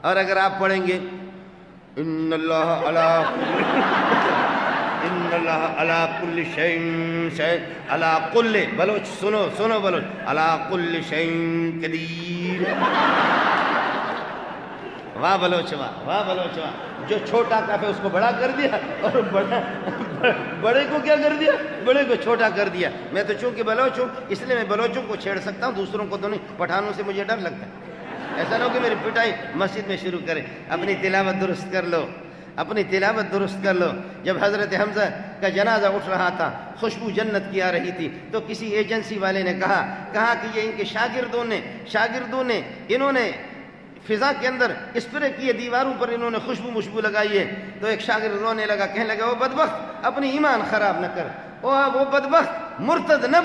اور اگر آپ پڑھیں گے ان اللہ علی کل شیء علی کل, بلوچ سنو بلوچ, علی کل شیء قدیر. واہ بلوچ واہ بلوچ واہ. جو چھوٹا کاف ہے اس کو بڑا کر دیا, اور بڑے کو کیا کر دیا, بڑے کو چھوٹا کر دیا. میں تو چونکہ بلوچ ہوں اس لیے میں بلوچوں کو چھیڑ سکتا ہوں, دوسروں کو تو نہیں. پٹھانوں سے مجھے ڈر لگتا ہے. ایسا نہ ہو کہ میری پٹائی مسجد میں شروع کرے. اپنی تلاوت درست کر لو, اپنی تلاوت درست کر لو. جب حضرت حمزہ کا جنازہ اٹھ رہا تھا, خوشبو جنت کی آ رہی تھی, تو کسی ایجنسی والے نے کہا کہ یہ ان کے شاگردوں نے انہوں نے فضا کے اندر اسپرے کیے, دیواروں پر انہوں نے خوشبو لگائی ہے. تو ایک شاگرد رونے لگا, کہنے لگا وہ بدبخت اپنی ایمان خراب نہ کر, وہ بدبخت مرتد نہ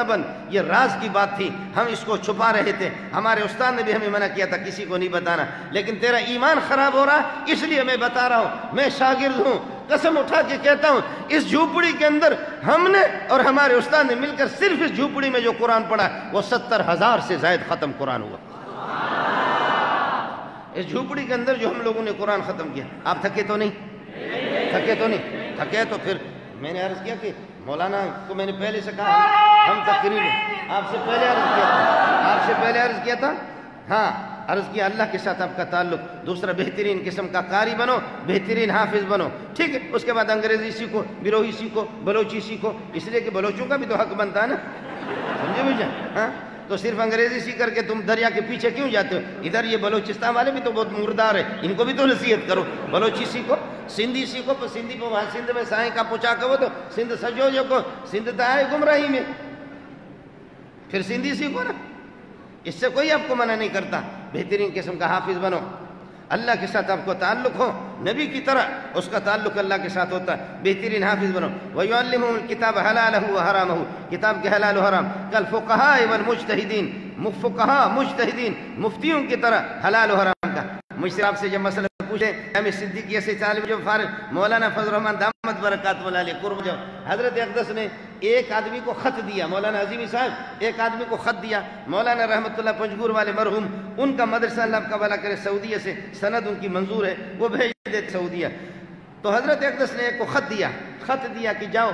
بن. یہ راز کی بات تھی, ہم اس کو چھپا رہے تھے. ہمارے استاد نے بھی ہمیں منع کیا تھا کسی کو نہیں بتانا, لیکن تیرا ایمان خراب ہو رہا اس لیے میں بتا رہا ہوں. میں شاگرد ہوں, قسم اٹھا کے کہتا ہوں, اس جھوپڑی کے اندر ہم نے اور ہمارے استاد نے مل کر صرف اس جھوپڑی میں جو قرآن پڑھا وہ 70,000 سے زائد ختم قرآن ہوا. اس جھوپڑی کے اندر جو ہم لوگوں نے قرآن ختم کیا. آپ تھکے تو نہیں تھکے تو پھر میں نے عرض کیا کہ مولانا کو میں نے پہلے سے کہا ہم تقریب آپ سے پہلے عرض کیا تھا. ہاں عرض کیا اللہ کے ساتھ آپ کا تعلق. دوسرا بہترین قسم کا قاری بنو, بہترین حافظ بنو, ٹھیک ہے. اس کے بعد انگریزی سیکھو, بیروہی سیکھو, بلوچی سیکھو, اس لیے کہ بلوچوں کا بھی تو حق بنتا ہے نا, سمجھے بھائی. ہاں تو صرف انگریزی سیکھ کر کے تم دریا کے پیچھے کیوں جاتے ہو؟ ادھر یہ بلوچستان والے بھی تو بہت مردار ہیں, ان کو بھی تو نصیحت کرو. بلوچی سیکھو, سندھی سیکھو, پر سندھی کو وہاں سندھ میں سائیں کا پوچھا کرو تو سندھ سجو جو کو سندھ تو آئے گمراہی میں, پھر سندھی سیکھو نا. اس سے کوئی آپ کو منع نہیں کرتا. بہترین قسم کا حافظ بنو, اللہ کے ساتھ آپ کو تعلق ہو, نبی کی طرح اس کا تعلق اللہ کے ساتھ ہوتا ہے. بہترین حافظ بنو. وَيُعَلِّمُهُمُ الْكِتَابَ حَلَالَهُ وَحَرَامَهُ, کتاب کے حلال و حرام. كَالْفُقَهَاءِ وَالْمُجْتَهِدِينَ, فقہاء مجتہدین مفتیوں کی طرح حلال و حرام کا. مجھ سے آپ سے جب مسئلہ پوچھیں, ہمیں صدیقیہ سے طالب جو فارغ مولانا فضل الرحمان دامت برکات والا علیہ قرب, جو حضرت اقدس نے ایک آدمی کو خط دیا, مولانا عظیمی صاحب ایک آدمی کو خط دیا, مولانا رحمت اللہ پنجگور والے مرحوم, ان کا مدرسہ اللہ کا بھلا کرے سعودیہ سے سند ان کی منظور ہے, وہ بھیج دیتے سعودیہ. تو حضرت اقدس نے ایک کو خط دیا کہ جاؤ,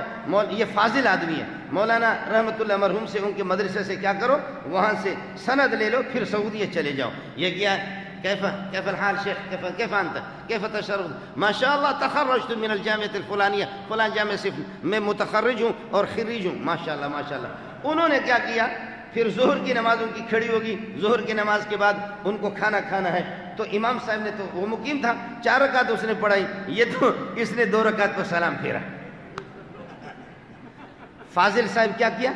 یہ فاضل آدمی ہے, مولانا رحمت اللہ مرحوم سے ان کے مدرسے سے کیا کرو, وہاں سے سند لے لو, پھر سعودیہ چلے جاؤ. یہ کیا كيف الحال شيخ, كيف أنت, كيف تشرف؟ ما شاء الله تخرجت من الجامعة الفلانية, فلان جامعة سے میں متخرج ہوں اور خريج ہوں. ما شاء اللہ. انہوں نے کیا کیا, پھر ظہر کی نماز ان کی کھڑی ہوگی, ظہر کی نماز کے بعد ان کو کھانا ہے. تو امام صاحب نے تو وہ مقیم تھا, 4 رکعت اس نے پڑھائی, یہ تو اس نے 2 رکعت پر سلام پھیرا. فاضل صاحب کیا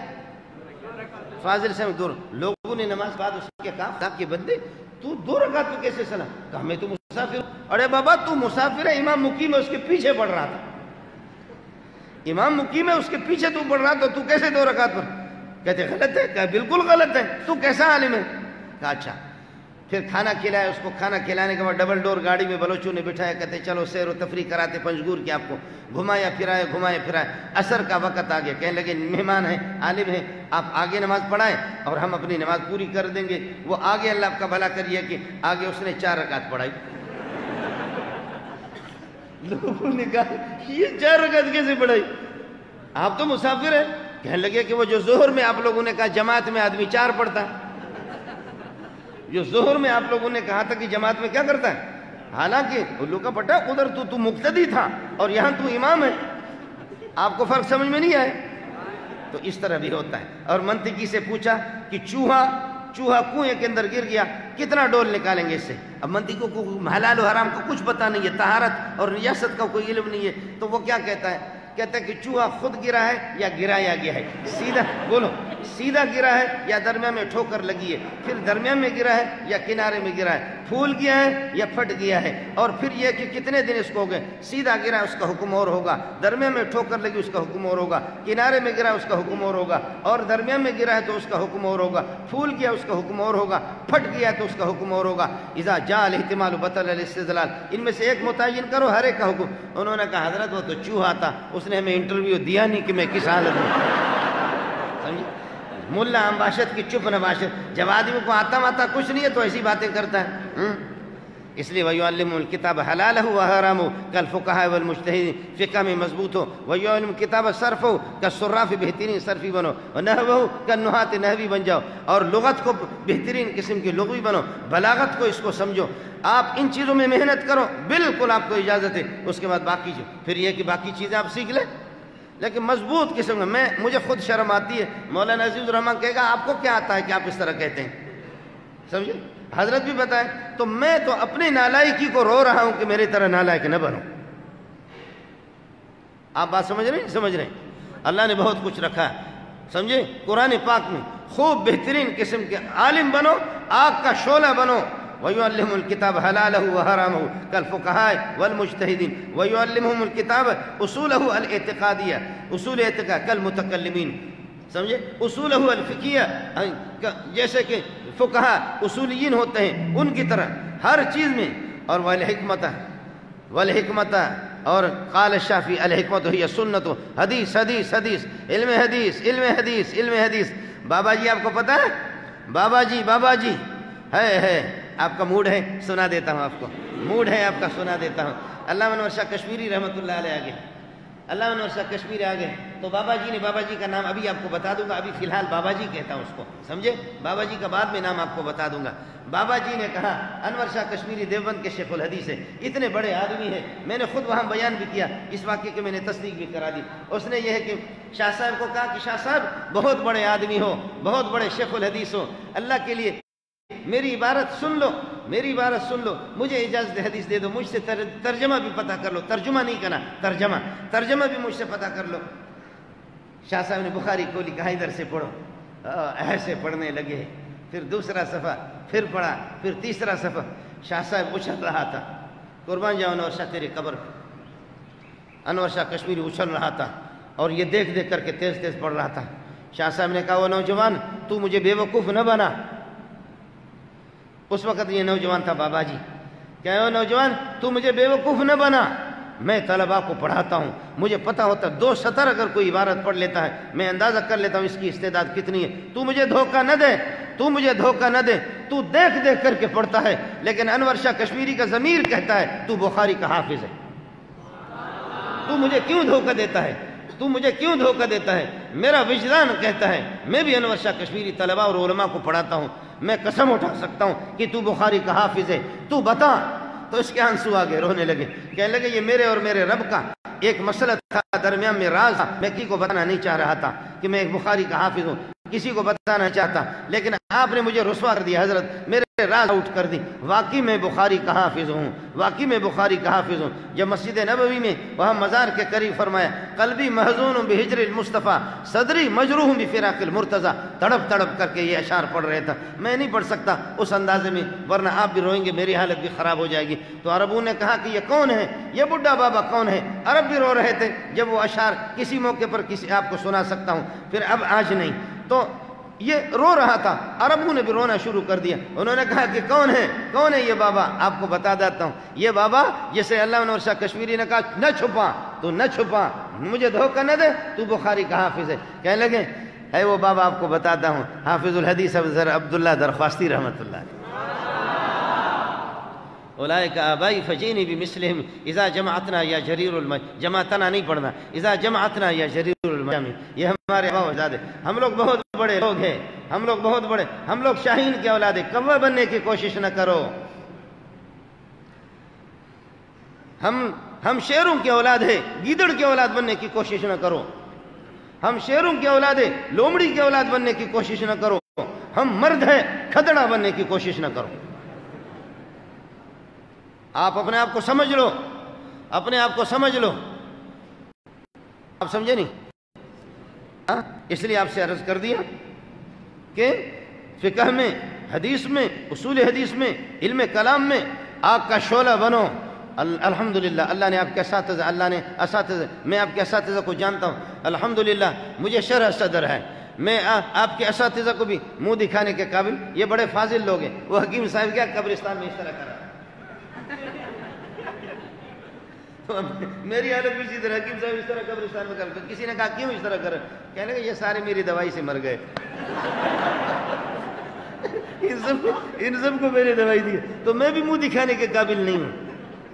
فاضل سے دور لوگوں نے نماز بعد اس کے کہا صاحب کے بندے تو 2 رکعت میں کیسے سنا؟ کہا میں تو مسافر ہوں۔ ارے بابا تو مسافر ہے، امام مقیم ہے، اس کے پیچھے پڑھ رہا تھا، امام مقیم ہے، اس کے پیچھے تو پڑھ رہا تھا، تو کیسے 2 رکعت پر؟ کہتے غلط ہے۔ کہا بالکل غلط ہے، تو کیسا عالم ہے؟ کہا اچھا۔ پھر کھانا کھلایا اس کو، کھانا کھلانے کے بعد ڈبل ڈور گاڑی میں بلوچوں نے بٹھایا، کہتے چلو سیر و تفریح کراتے پنجگور کی، آپ کو گھمایا پھرایا۔ عصر کا وقت آ گیا، کہنے لگے مہمان ہیں، عالم ہیں، آپ آگے نماز پڑھائیں اور ہم اپنی نماز پوری کر دیں گے۔ وہ آگے اللہ آپ کا بھلا کریے کہ آگے اس نے 4 رکعت پڑھائی۔ لوگوں نے کہا یہ 4 رکعت کیسے پڑھائی؟ آپ تو مسافر ہیں۔ کہنے لگے کہ وہ جو ظہر میں آپ لوگوں نے کہا جماعت میں آدمی 4 پڑھتا ہے، جو ظہر میں آپ لوگوں نے کہا تھا کہ جماعت میں کیا کرتا ہے، حالانکہ الو کا پٹا ادھر تو مقتدی تھا اور یہاں تو امام ہے، آپ کو فرق سمجھ میں نہیں آئے؟ تو اس طرح بھی ہوتا ہے۔ اور منطقی سے پوچھا کہ چوہا کنویں کے اندر گر گیا، کتنا ڈول نکالیں گے اس سے؟ اب منطقی کو حلال و حرام کا کچھ پتہ نہیں ہے، طہارت اور نجاست کا کوئی علم نہیں ہے، تو وہ کیا کہتا ہے؟ کہتا ہے کہ چوہا خود گرا ہے یا گرایا گیا ہے؟ سیدھا بولو، سیدھا گرا ہے یا درمیان میں ٹھوکر لگی ہے؟ پھر درمیان میں گرا ہے یا کنارے میں گرا ہے؟ پھول گیا ہے یا پھٹ گیا ہے؟ اور پھر یہ کہ کتنے دن اس کو ہو گئے؟ سیدھا گرا اس کا حکم اور ہوگا، درمیان میں ٹھوکر لگی اس کا حکم اور ہوگا، کنارے میں گرا اس کا حکم اور ہوگا، اور درمیان میں گرا ہے تو اس کا حکم اور ہوگا، پھول گیا اس کا حکم اور ہوگا، پھٹ گیا تو اس کا حکم اور ہوگا۔ اذا جاء الاحتمال بطل الاستدلال، ان میں سے ایک متعین کرو، ہر ایک کا حکم۔ انہوں نے کہا حضرت وہ تو چوہا تھا، اس نے ہمیں انٹرویو دیا نہیں کہ میں کس حالت میں، سمجھے؟ ملا امباشت کی چپ نباشت، جب آدمی کو آتا کچھ نہیں ہے تو ایسی باتیں کرتا ہے۔ اس لیے وَيُعَلِّمُ الْكِتَابَ حَلَالَهُ وَحَرَامَهُ كَالْفُقَهَاءِ وَالْمُجْتَهِدِينَ، فقہ میں مضبوط ہو۔ وَيُعَلِّمُ الْكِتَابَ صَرْفَهُ كَالصُّرَّافِ، بہترین صرفی بنو، وَنَحْوَهُ كَالنُّحَاةِ نحوی بن جاؤ، اور لغت کو بہترین قسم کی لغوی بنو، بلاغت کو اس کو سمجھو۔ آپ ان چیزوں میں محنت کرو، بالکل آپ کو اجازت ہے۔ اس کے بعد باقی پھر یہ کہ باقی چیزیں آپ سیکھ لیں، لیکن مضبوط قسم کا۔ مجھے خود شرم آتی ہے، مولانا عزیز الرحمان کہے گا آپ کو کیا آتا ہے کہ آپ اس طرح کہتے ہیں، سمجھے؟ حضرت بھی بتائے تو میں تو اپنی نالائکی کو رو رہا ہوں کہ میری طرح نالائک نہ بنو۔ آپ بات سمجھ رہے ہیں؟ سمجھ رہے ہیں؟ اللہ نے بہت کچھ رکھا ہے، سمجھے؟ قرآن پاک میں خوب بہترین قسم کے عالم بنو، آگ کا شعلہ بنو۔ وَيُعَلِّمُ الْكِتَابَ حَلَالَهُ وَحَرَامَهُ كَالْفُقَهَاءِ وَالْمُجْتَهِدِينَ، وَيُعَلِّمُهُمُ الْكِتَابَ أُصُولَهُ الْاعْتِقَادِيَّةَ، اصول اعتقاد كالمتکلمین، سمجھے؟ اصولہ الفقیہ، جیسے کہ فقہا اصولیین ہوتے ہیں ان کی طرح ہر چیز میں۔ اور والحکمت اور قال الشافعی الحکمت ہی سنت، حدیث حدیث حدیث، علم حدیث علم حدیث علم حدیث۔ بابا جی آپ کو پتہ ہے؟ بابا جی ہے، آپ کا موڈ ہے سنا دیتا ہوں، آپ کو موڈ ہے آپ کا سنا دیتا ہوں۔ علامہ انور شاہ کشمیری رحمۃ اللہ علیہ آگے، علامہ انور شاہ کشمیری آگے، تو بابا جی کا نام ابھی آپ کو بتا دوں گا، ابھی فی الحال بابا جی کہتا ہوں اس کو، سمجھے؟ بابا جی کا بعد میں نام آپ کو بتا دوں گا۔ بابا جی نے کہا انور شاہ کشمیری دیوبند کے شیخ الحدیث ہے، اتنے بڑے آدمی ہیں، میں نے خود وہاں بیان بھی کیا، اس واقعے کے میں نے تصدیق بھی کرا دی۔ اس نے یہ ہے کہ شاہ صاحب کو کہا کہ شاہ صاحب بہت بڑے آدمی ہو، بہت بڑے شیخ الحدیث ہو، اللہ کے لیے میری عبارت سن لو، مجھے اجازت حدیث دے دو، مجھ سے ترجمہ بھی پتہ کر لو، ترجمہ نہیں کرنا، ترجمہ بھی مجھ سے پتہ کر لو۔ شاہ صاحب نے بخاری کھولی، کہا ادھر سے پڑھو، ایسے پڑھنے لگے، پھر دوسرا صفحہ، پھر پڑھا، پھر تیسرا صفحہ۔ شاہ صاحب اچھل رہا تھا، قربان جاؤ انور شاہ تیرے قبر پہ، انور شاہ کشمیری اچھل رہا تھا اور یہ دیکھ کر کے تیز پڑھ رہا تھا۔ شاہ صاحب نے کہا وہ نوجوان تو مجھے بے وقوف نہ بنا۔ اس وقت یہ نوجوان تھا بابا جی، کہ وہ نوجوان تو مجھے بے وقوف نہ بنا، میں طلباء کو پڑھاتا ہوں، مجھے پتہ ہوتا ہے 2 سطر اگر کوئی عبارت پڑھ لیتا ہے میں اندازہ کر لیتا ہوں اس کی استعداد کتنی ہے، تو مجھے دھوکہ نہ دے، تو دیکھ کر کے پڑھتا ہے، لیکن انور شاہ کشمیری کا ضمیر کہتا ہے تو بخاری کا حافظ ہے، تو مجھے کیوں دھوکہ دیتا ہے؟ میرا وجدان کہتا ہے، میں بھی انور شاہ کشمیری طلباء اور علماء کو پڑھاتا ہوں، میں قسم اٹھا سکتا ہوں کہ تو بخاری کا حافظ ہے، تو بتا۔ تو اس کے آنسو آگے، رونے لگے، کہنے لگے یہ میرے اور میرے رب کا ایک مسئلہ تھا، درمیان میں راز تھا، میں کسی کو بتانا نہیں چاہ رہا تھا کہ میں ایک بخاری کا حافظ ہوں، کسی کو بتانا چاہتا، لیکن آپ نے مجھے رسوا کر دیا حضرت، میرے راز آؤٹ کر دی۔ واقعی میں بخاری کا حافظ ہوں، واقعی میں بخاری کا حافظ ہوں۔ جب مسجد نبوی میں وہاں مزار کے قریب فرمایا قلبی محزون بہجر المصطفیٰ صدری مجروح بفراق المرتضیٰ، تڑپ تڑپ کر کے یہ اشعار پڑھ رہے تھا۔ میں نہیں پڑھ سکتا اس اندازے میں، ورنہ آپ بھی روئیں گے، میری حالت بھی خراب ہو جائے گی۔ تو عربوں نے کہا کہ یہ کون ہے، یہ بڈھا بابا کون ہے؟ عرب بھی رو رہے تھے۔ جب وہ اشعار کسی موقع پر کسی آپ کو سنا سکتا ہوں، پھر اب آج نہیں، تو یہ رو رہا تھا، عربوں نے بھی رونا شروع کر دیا۔ انہوں نے کہا کہ کون ہے یہ بابا؟ آپ کو بتا دیتا ہوں، یہ بابا جسے علامہ انور شاہ کشمیری نے کہا نہ چھپا، تو نہ چھپا، مجھے دھوکہ نہ دے، تو بخاری کا حافظ ہے۔ کہنے لگے ہے وہ بابا، آپ کو بتاتا ہوں، حافظ الحدیث عبداللہ درخواستی رحمۃ اللہ علیہ۔ اولئک آبائی فجینی بمثلہم اذا جمعتنا یا جریر جماعتنا نہیں پڑھنا، اذا جمعتنا یا جریر المجامع، یہ ہمارے آبا و اجداد ہیں۔ ہم لوگ بہت بڑے لوگ ہیں، ہم لوگ بہت بڑے، ہم لوگ شاہین کے اولاد ہیں، کوہ بننے کی کوشش نہ کرو۔ ہم شیروں کے اولاد ہیں، گیدڑ کے اولاد بننے کی کوشش نہ کرو۔ ہم شیروں کے اولاد ہیں، لومڑی کے اولاد بننے کی کوشش نہ کرو۔ ہم مرد ہیں، کھدڑا بننے کی کوشش نہ کرو۔ آپ اپنے آپ کو سمجھ لو، اپنے آپ کو سمجھ لو۔ آپ سمجھے نہیں؟ اس لیے آپ سے عرض کر دیا کہ فقہ میں، حدیث میں، اصول حدیث میں، علم کلام میں آگ کا شعلہ بنو۔ الحمدللہ اللہ نے آپ کے اساتذہ، میں آپ کے اساتذہ کو جانتا ہوں، الحمدللہ مجھے شرح صدر ہے۔ میں آپ کے اساتذہ کو بھی منہ دکھانے کے قابل، یہ بڑے فاضل لوگ ہیں۔ وہ حکیم صاحب کیا قبرستان میں اس طرح کرا، میری حالت بھی اسی طرح، حکیم صاحب اس طرح قبرستان میں کرتے۔ کسی نے کہا کیوں اس طرح کر رہے؟ کہنے لگے یہ سارے میری دوائی سے مر گئے، ان سب کو میں نے دوائی دی، تو میں بھی منہ دکھانے کے قابل نہیں ہوں،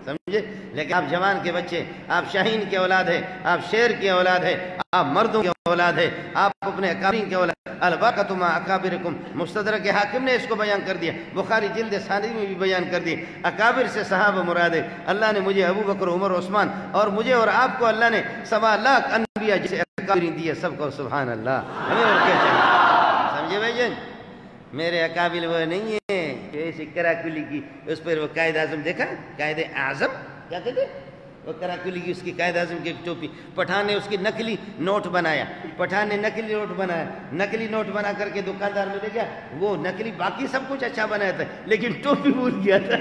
سمجھے؟ لیکن آپ جوان کے بچے، آپ شاہین کے اولاد ہیں، آپ شیر کے اولاد ہیں، آپ مردوں کے اولاد ہیں، آپ اپنے اکابرین کے اولاد۔ الباقۃ مع اکابرکم، مستدرک حاکم نے اس کو بیان کر دیا، بخاری جلد ثانی میں بھی بیان کر دیا۔ اکابر سے صحابہ مراد ہے۔ اللہ نے مجھے ابو بکر، عمر، عثمان، اور مجھے اور آپ کو اللہ نے 1.25 انبیاء جیسے اکابرین دیے، سب کو سبحان اللہ۔ ہمیں اور کیا چاہیے؟ سمجھے بھائی جان؟ میرے اکابر وہ نہیں ہے ایسی کراکلی کی، اس پر وہ قائد اعظم دیکھا، قائد اعظم کیا کہتے ہیں، وہ کراکلی کی اس کی قائد اعظم کی ٹوپی، پٹھان نے اس کی نقلی نوٹ بنایا، پٹھان نے نقلی نوٹ بنایا، نقلی نوٹ بنا کر کے دکاندار میں دے گیا، وہ نقلی باقی سب کچھ اچھا بنایا تھا لیکن ٹوپی بھول گیا تھا۔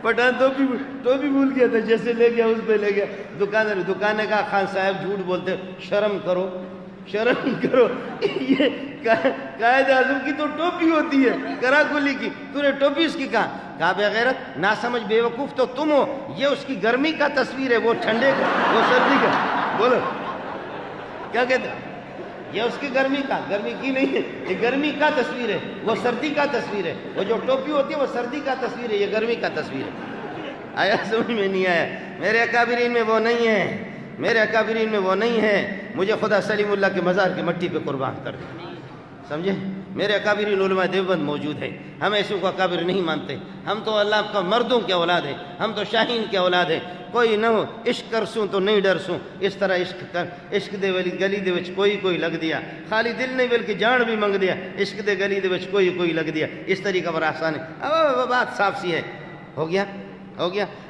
پٹھان ٹوپی بھول گیا تھا، جیسے لے گیا اس پہ لے گیا۔ دکان نے کہا خان صاحب جھوٹ بولتے، شرم کرو، شرم کرو، یہ قائد اعظم کی تو ٹوپی ہوتی ہے کراکلی کی، تو نے ٹوپی اس کی کہا بے غیرت، نہ سمجھ بے وقوف تو تم ہو، یہ اس کی گرمی کا تصویر ہے، وہ ٹھنڈے کا، وہ سردی کا، بولو کیا کہتے ہیں؟ یہ اس کی گرمی کی نہیں ہے، یہ گرمی کا تصویر ہے، وہ سردی کا تصویر ہے، وہ جو ٹوپی ہوتی ہے وہ سردی کا تصویر ہے، یہ گرمی کا تصویر ہے۔ آیا سمجھ میں نہیں آیا؟ میرے اکابرین میں وہ نہیں ہے، میرے اکابرین میں وہ نہیں ہے، مجھے خدا سلیم اللہ کے مزار کی مٹی پہ قربان کر دے، سمجھے؟ میرے اکابرین علماء دیوبند موجود ہیں، ہم ایسوں کو اکابر نہیں مانتے، ہم تو اللہ کا مردوں کے اولاد ہیں، ہم تو شاہین کے اولاد ہیں۔ کوئی نہ ہو عشق کرسوں تو نہیں ڈرسوں، اس طرح عشق دے گلی دے وچ کوئی لگ دیا، خالی دل نہیں بلکہ جان بھی منگ دیا، عشق دے گلی دے وچ کوئی لگ دیا، اس طریقہ پر آسان ہے۔ اب بات صاف سی ہے، ہو گیا۔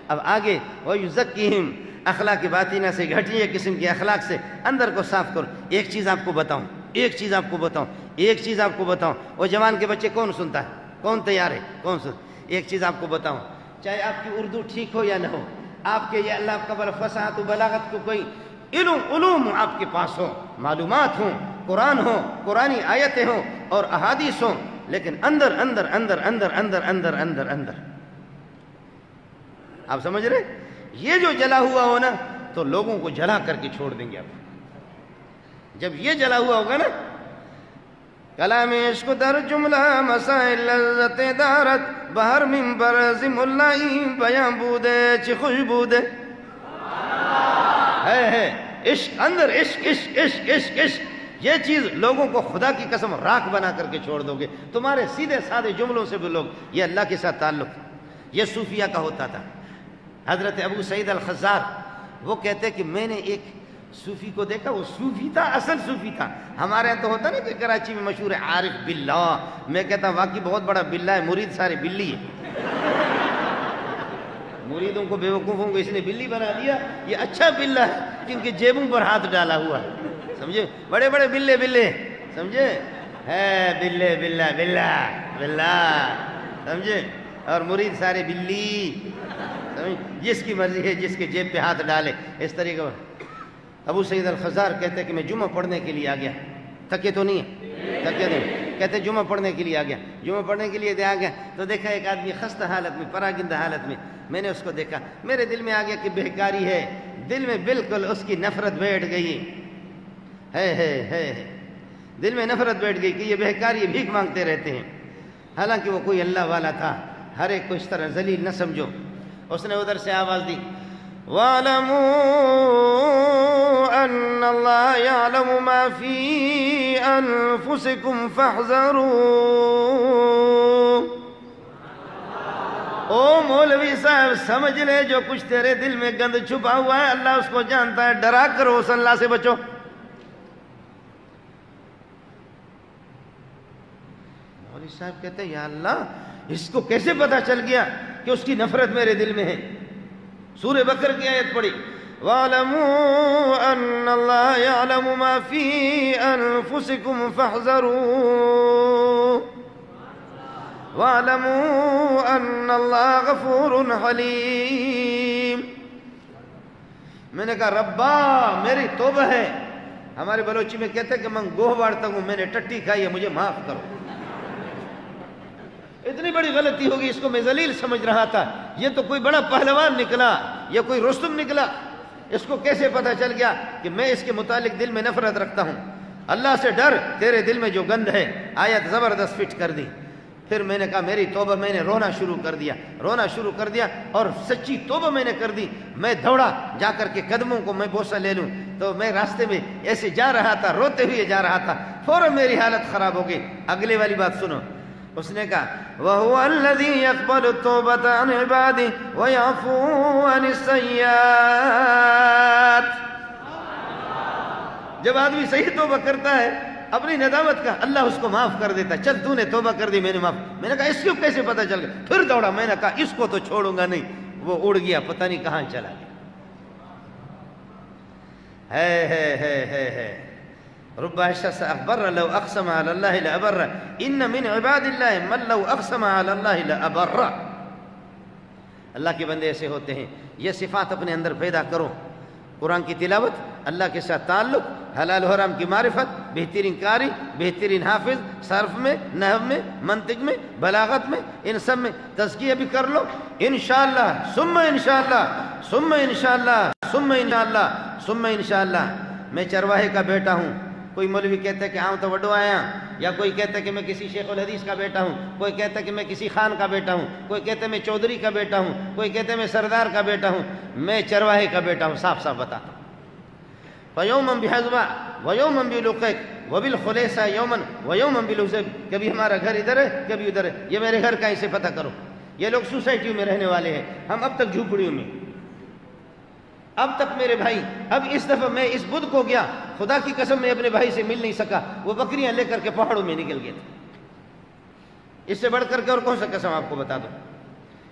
اب آگے وَيُزَكِّهِمْ، اخلاق باطینہ سے، گھٹیا قسم کے اخلاق سے اندر کو صاف کرو۔ ایک چیز آپ کو بتاؤں، وہ جوان کے بچے کون سنتا ہے، کون تیار ہے، کون سن؟ ایک چیز آپ کو بتاؤں، چاہے آپ کی اردو ٹھیک ہو یا نہ ہو، آپ کے یہ اللہ کا فصاحت و بلاغت کو کوئی علوم آپ کے پاس ہو، معلومات ہوں، قرآن ہو، قرآنی آیتیں ہوں اور احادیث ہوں، لیکن اندر آپ سمجھ رہے؟ یہ جو جلا ہوا ہو نا تو لوگوں کو جلا کر کے چھوڑ دیں گے آپ۔ جب یہ جلا ہوا ہوگا نا، کلام عشق در جملہ مسائل لذت دارت، بہر منبر زم اللہ بیان بودے چی خوشبودے، ہے عشق، اندر عشق، یہ چیز لوگوں کو خدا کی قسم راکھ بنا کر کے چھوڑ دو گے۔ تمہارے سیدھے سادے جملوں سے بھی لوگ، یہ اللہ کے ساتھ تعلق، یہ صوفیہ کا ہوتا تھا۔ حضرت ابو سعید الخزار وہ کہتے کہ میں نے ایک صوفی کو دیکھا، وہ صوفی تھا، اصل صوفی تھا. ہمارے یہاں تو ہوتا نا کہ کراچی میں مشہور ہے عارف باللہ. میں کہتا ہوں واقعی بہت بڑا بلہ ہے، مرید سارے بلی ہے. مریدوں کو بیوقوفوں کو اس نے بلی بنا دیا. یہ اچھا بلہ ہے جن کے جیبوں پر ہاتھ ڈالا ہوا ہے، سمجھے؟ بڑے بڑے بلے بلے، سمجھے؟ ہے بلے بلہ بلہ بلہ، سمجھے؟ اور مرید سارے بلی، جس کی مرضی ہے جس کے جیب پہ ہاتھ ڈالے. اس طریقے پر ابو سعید الخزار کہتے ہیں کہ میں جمعہ پڑھنے کے لیے آ گیا. تھکے تو نہیں ہے؟ تھکے نہیں. کہتے جمعہ پڑھنے کے لیے آ گیا. جمعہ پڑھنے کے لیے آ گیا تو دیکھا ایک آدمی خستہ حالت میں، پراگندہ حالت میں. میں نے اس کو دیکھا، میرے دل میں آ گیا کہ بہکاری ہے. دل میں بالکل اس کی نفرت بیٹھ گئی ہے. دل میں نفرت بیٹھ گئی کہ یہ بہکار، یہ بھیک مانگتے رہتے ہیں. حالانکہ وہ کوئی اللہ والا تھا. ہر ایک کو اس طرح ذلیل نہ سمجھو. اس نے ادھر سے آواز دی، وَاعْلَمُوا أَنَّ اللَّهَ يَعْلَمُ مَا فِي أَنفُسِكُمْ فَاحْذَرُوا. او مولوی صاحب سمجھ لے جو کچھ تیرے دل میں گند چھپا ہوا ہے اللہ اس کو جانتا ہے، ڈرا کرو اس اللہ سے بچو. مولوی صاحب کہتے ہیں یا اللہ اس کو کیسے پتا چل گیا کہ اس کی نفرت میرے دل میں ہے؟ سورہ بقرہ کی آیت پڑھی، وَاعْلَمُوا أَنَّ اللَّهَ يَعْلَمُ مَا فِي أَنفُسِكُمْ فَاحْذَرُوا وَاعْلَمُوا أَنَّ اللَّهَ غَفُورٌ حَلِيمٌ. میں نے کہا ربا میری توبہ ہے. ہمارے بلوچی میں کہتے ہیں کہ من گوہ بارتا ہوں، میں نے ٹٹی کھائی ہے، مجھے معاف کرو. اتنی بڑی غلطی ہوگی، اس کو میں ذلیل سمجھ رہا تھا. یہ تو کوئی بڑا پہلوان نکلا، یہ کوئی رستم نکلا. اس کو کیسے پتا چل گیا کہ میں اس کے متعلق دل میں نفرت رکھتا ہوں؟ اللہ سے ڈر، تیرے دل میں جو گند ہے. آیت زبردست فٹ کر دی. پھر میں نے کہا میری توبہ، میں نے رونا شروع کر دیا اور سچی توبہ میں نے کر دی. میں دوڑا جا کر کے قدموں کو میں بوسہ لے لوں تو میں راستے میں ایسے جا رہا تھا، روتے ہوئے جا رہا تھا. فوراً میری حالت خراب ہو گئی. اگلے والی بات سنو. اس نے کہا وَهُوَ الَّذِي يَقْبَلُ التَّوْبَةَ عَنْ عِبَادِهِ وَيَعْفُو عَنِ السَّيِّئَاتِ. جب آدمی صحیح توبہ کرتا ہے اپنی ندامت کا، اللہ اس کو معاف کر دیتا. چل تو نے توبہ کر دی، میں نے معاف. میں نے کہا اس کو کیسے پتہ چل گیا؟ پھر دوڑا. میں نے کہا اس کو تو چھوڑوں گا نہیں. وہ اڑ گیا، پتہ نہیں کہاں چلا گیا. ہے رب الشخص أخبر لو أقسم على الله لأبر إن من عباد الله من لو أقسم على الله لأبر. اللہ کے بندے ایسے ہوتے ہیں. یہ صفات اپنے اندر پیدا کرو. قرآن کی تلاوت، اللہ کے ساتھ تعلق، حلال و حرام کی معرفت، بہترین قاری، بہترین حافظ، صرف میں، نحو میں، منطق میں، بلاغت میں، ان سب میں تزکیہ بھی کر لو. انشاءاللہ ثم انشاءاللہ ثم انشاءاللہ ثم انشاءاللہ ثم انشاءاللہ. میں چرواہے کا بیٹا ہوں. کوئی مولوی کہتا ہے کہ آؤں تو وڈو آیا، یا کوئی کہتا ہے کہ میں کسی شیخ الحدیث کا بیٹا ہوں، کوئی کہتا ہے کہ میں کسی خان کا بیٹا ہوں، کوئی کہتا ہے میں چودھری کا بیٹا ہوں، کوئی کہتا ہے میں سردار کا بیٹا ہوں. میں چرواہے کا بیٹا ہوں. صاف صاف بتاتا ہوں. فَيَوْمًا بِحَزْبَةٍ وَيَوْمًا بِلُقَيْكَ وَبِالْخُلَيْسَةِ يَوْمًا وَيَوْمًا بِلُوزَيْبٍ. کبھی ہمارا گھر ادھر ہے، کبھی ادھر ہے. یہ میرے گھر کا اسے پتہ کرو. یہ لوگ سوسائٹیوں میں رہنے والے ہیں، ہم اب تک جھوپڑیوں میں. اب تک میرے بھائی، اب اس دفعہ میں اس بدھ کو گیا، خدا کی قسم میں اپنے بھائی سے مل نہیں سکا. وہ بکریاں لے کر کے پہاڑوں میں نکل گئے تھے. اس سے بڑھ کر کے اور کون سا قسم آپ کو بتا دوں.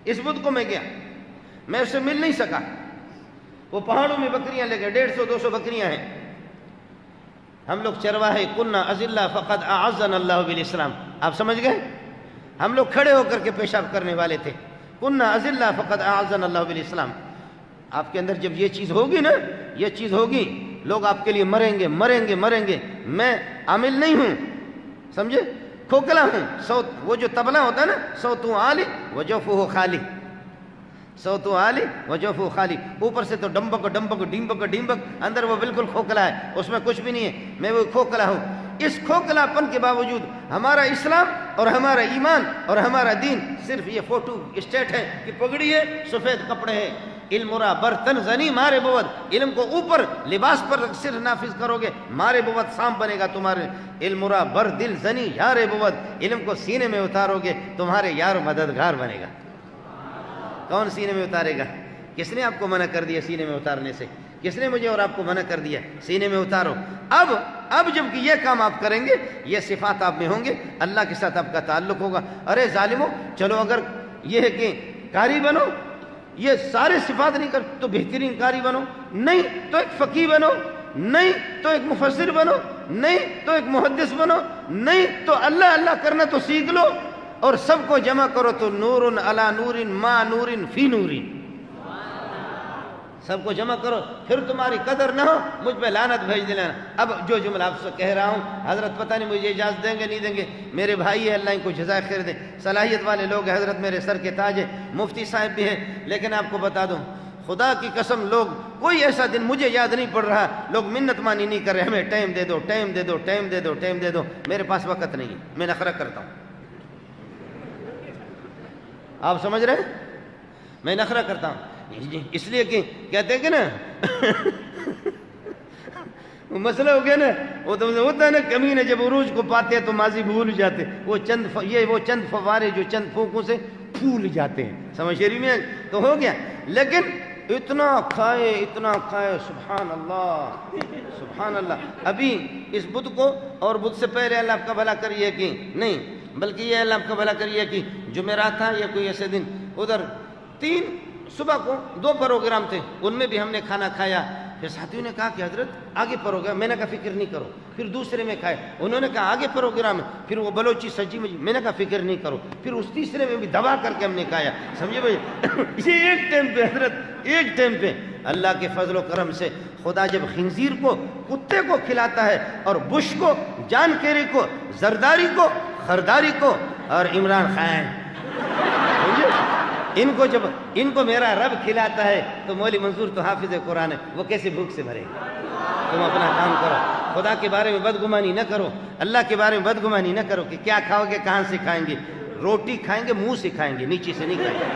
اس بدھ کو میں گیا، میں اس سے مل نہیں سکا. وہ پہاڑوں میں بکریاں لے گئے، 150-200 بکریاں ہیں. ہم لوگ چرواہے کننا اذلہ فقد اعزنا اللہ بالاسلام. آپ سمجھ گئے؟ ہم لوگ کھڑے ہو کر کے پیشاب کرنے والے تھے. کننا اذلہ فقد اعزنا اللہ بالاسلام. آپ کے اندر جب یہ چیز ہوگی نا، یہ چیز ہوگی، لوگ آپ کے لیے مریں گے مریں گے مریں گے. میں عامل نہیں ہوں، سمجھے؟ کھوکھلا ہوں. صوت، وہ جو تبلا ہوتا ہے نا، صوت عالی وجوفہ خالی، صوت عالی وجوفہ خالی. اوپر سے تو ڈمبک ڈمبک ڈیمبک ڈیمبک، اندر وہ بالکل کھوکھلا ہے، اس میں کچھ بھی نہیں ہے. میں وہ کھوکھلا ہوں. اس کھوکھلا پن کے باوجود ہمارا اسلام اور ہمارا ایمان اور ہمارا دین صرف یہ فوٹو اسٹیٹ ہے کہ پگڑی ہے، سفید کپڑے ہیں. علم را برتن زنی مارے بود. علم کو اوپر لباس پر صرف نافذ کرو گے، مارے بود سام بنے گا تمہارے. علم را بر دل زنی یارے بود. علم کو سینے میں اتارو گے، تمہارے یار مددگار بنے گا. کون سینے میں اتارے گا؟ کس نے آپ کو منع کر دیا سینے میں اتارنے سے؟ کس نے مجھے اور آپ کو منع کر دیا سینے میں اتارو؟ اب جب کہ یہ کام آپ کریں گے، یہ صفات آپ میں ہوں گے، اللہ کے ساتھ آپ کا تعلق ہوگا۔ ارے ظالموں، چلو اگر یہ ہے کہ قاری بنو، یہ سارے صفات نہیں کر تو بہترین قاری بنو، نہیں تو ایک فقیہ بنو، نہیں تو ایک مفسر بنو، نہیں تو ایک محدث بنو، نہیں تو اللہ اللہ کرنا تو سیکھ لو، اور سب کو جمع کرو تو نور علی نور ما نور فی نور، سب کو جمع کرو، پھر تمہاری قدر نہ ہو مجھ پہ لعنت بھیج دینا۔ اب جو جملہ آپ سے کہہ رہا ہوں، حضرت پتہ نہیں مجھے اجازت دیں گے نہیں دیں گے، میرے بھائی ہے، اللہ ان کو جزائے خیر دے، صلاحیت والے لوگ ہیں، حضرت میرے سر کے تاج ہیں، مفتی صاحب بھی ہیں، لیکن آپ کو بتا دوں خدا کی قسم لوگ کوئی ایسا دن مجھے یاد نہیں پڑ رہا، لوگ منت مانی نہیں کر رہے، ہمیں ٹائم دے دو، ٹائم دے دو، ٹائم دے دو، ٹائم دے دو، میرے پاس وقت نہیں ہے، میں نخرہ کرتا ہوں۔ آپ سمجھ رہے ہیں؟ میں نخرہ کرتا ہوں اس لیے کہ کہتے ہیں کہ نا مسئلہ ہو گیا نا، وہ تو ہوتا ہے نا کمینے جب عروج کو پاتے ہیں تو ماضی بھول جاتے، وہ چند فوارے جو چند پھونکوں سے پھول جاتے ہیں، سمجھ شریف میں تو ہو گیا۔ لیکن اتنا کھائے سبحان اللہ سبحان اللہ۔ ابھی اس بدھ کو اور بدھ سے پہلے اللہ آپ کا بھلا کریے کہ نہیں، بلکہ یہ اللہ آپ کا بھلا کریے کہ جمعرات تھا یا کوئی ایسے دن، ادھر 3 صبح کو 2 پروگرام تھے، ان میں بھی ہم نے کھانا کھایا۔ پھر ساتھیوں نے کہا کہ حضرت آگے پروگرام، میں نے کہا فکر نہیں کرو۔ پھر دوسرے میں کھائے، انہوں نے کہا آگے پروگرام ہے، پھر وہ بلوچی سجی مجھے، میں نے کہا فکر نہیں کرو۔ پھر اس تیسرے میں بھی دبا کر کے ہم نے کھایا، سمجھے بھائی؟ اسی ایک ٹائم پہ حضرت، ایک ٹائم پہ اللہ کے فضل و کرم سے خدا جب خنزیر کو کتے کو کھلاتا ہے، اور بش کو جان کیری کو، زرداری کو خرداری کو، اور عمران خان ان کو میرا رب کھلاتا ہے، تو مولوی منصور تو حافظ قرآن ہے، وہ کیسے بھوک سے بھرے گا؟ تم اپنا کام کرو، خدا کے بارے میں بدگمانی نہ کرو، اللہ کے بارے میں بدگمانی نہ کرو کہ کیا کھاؤ گے، کہاں سے کھائیں گے۔ روٹی کھائیں گے منہ سے کھائیں گے، نیچے سے نہیں کھائیں گے،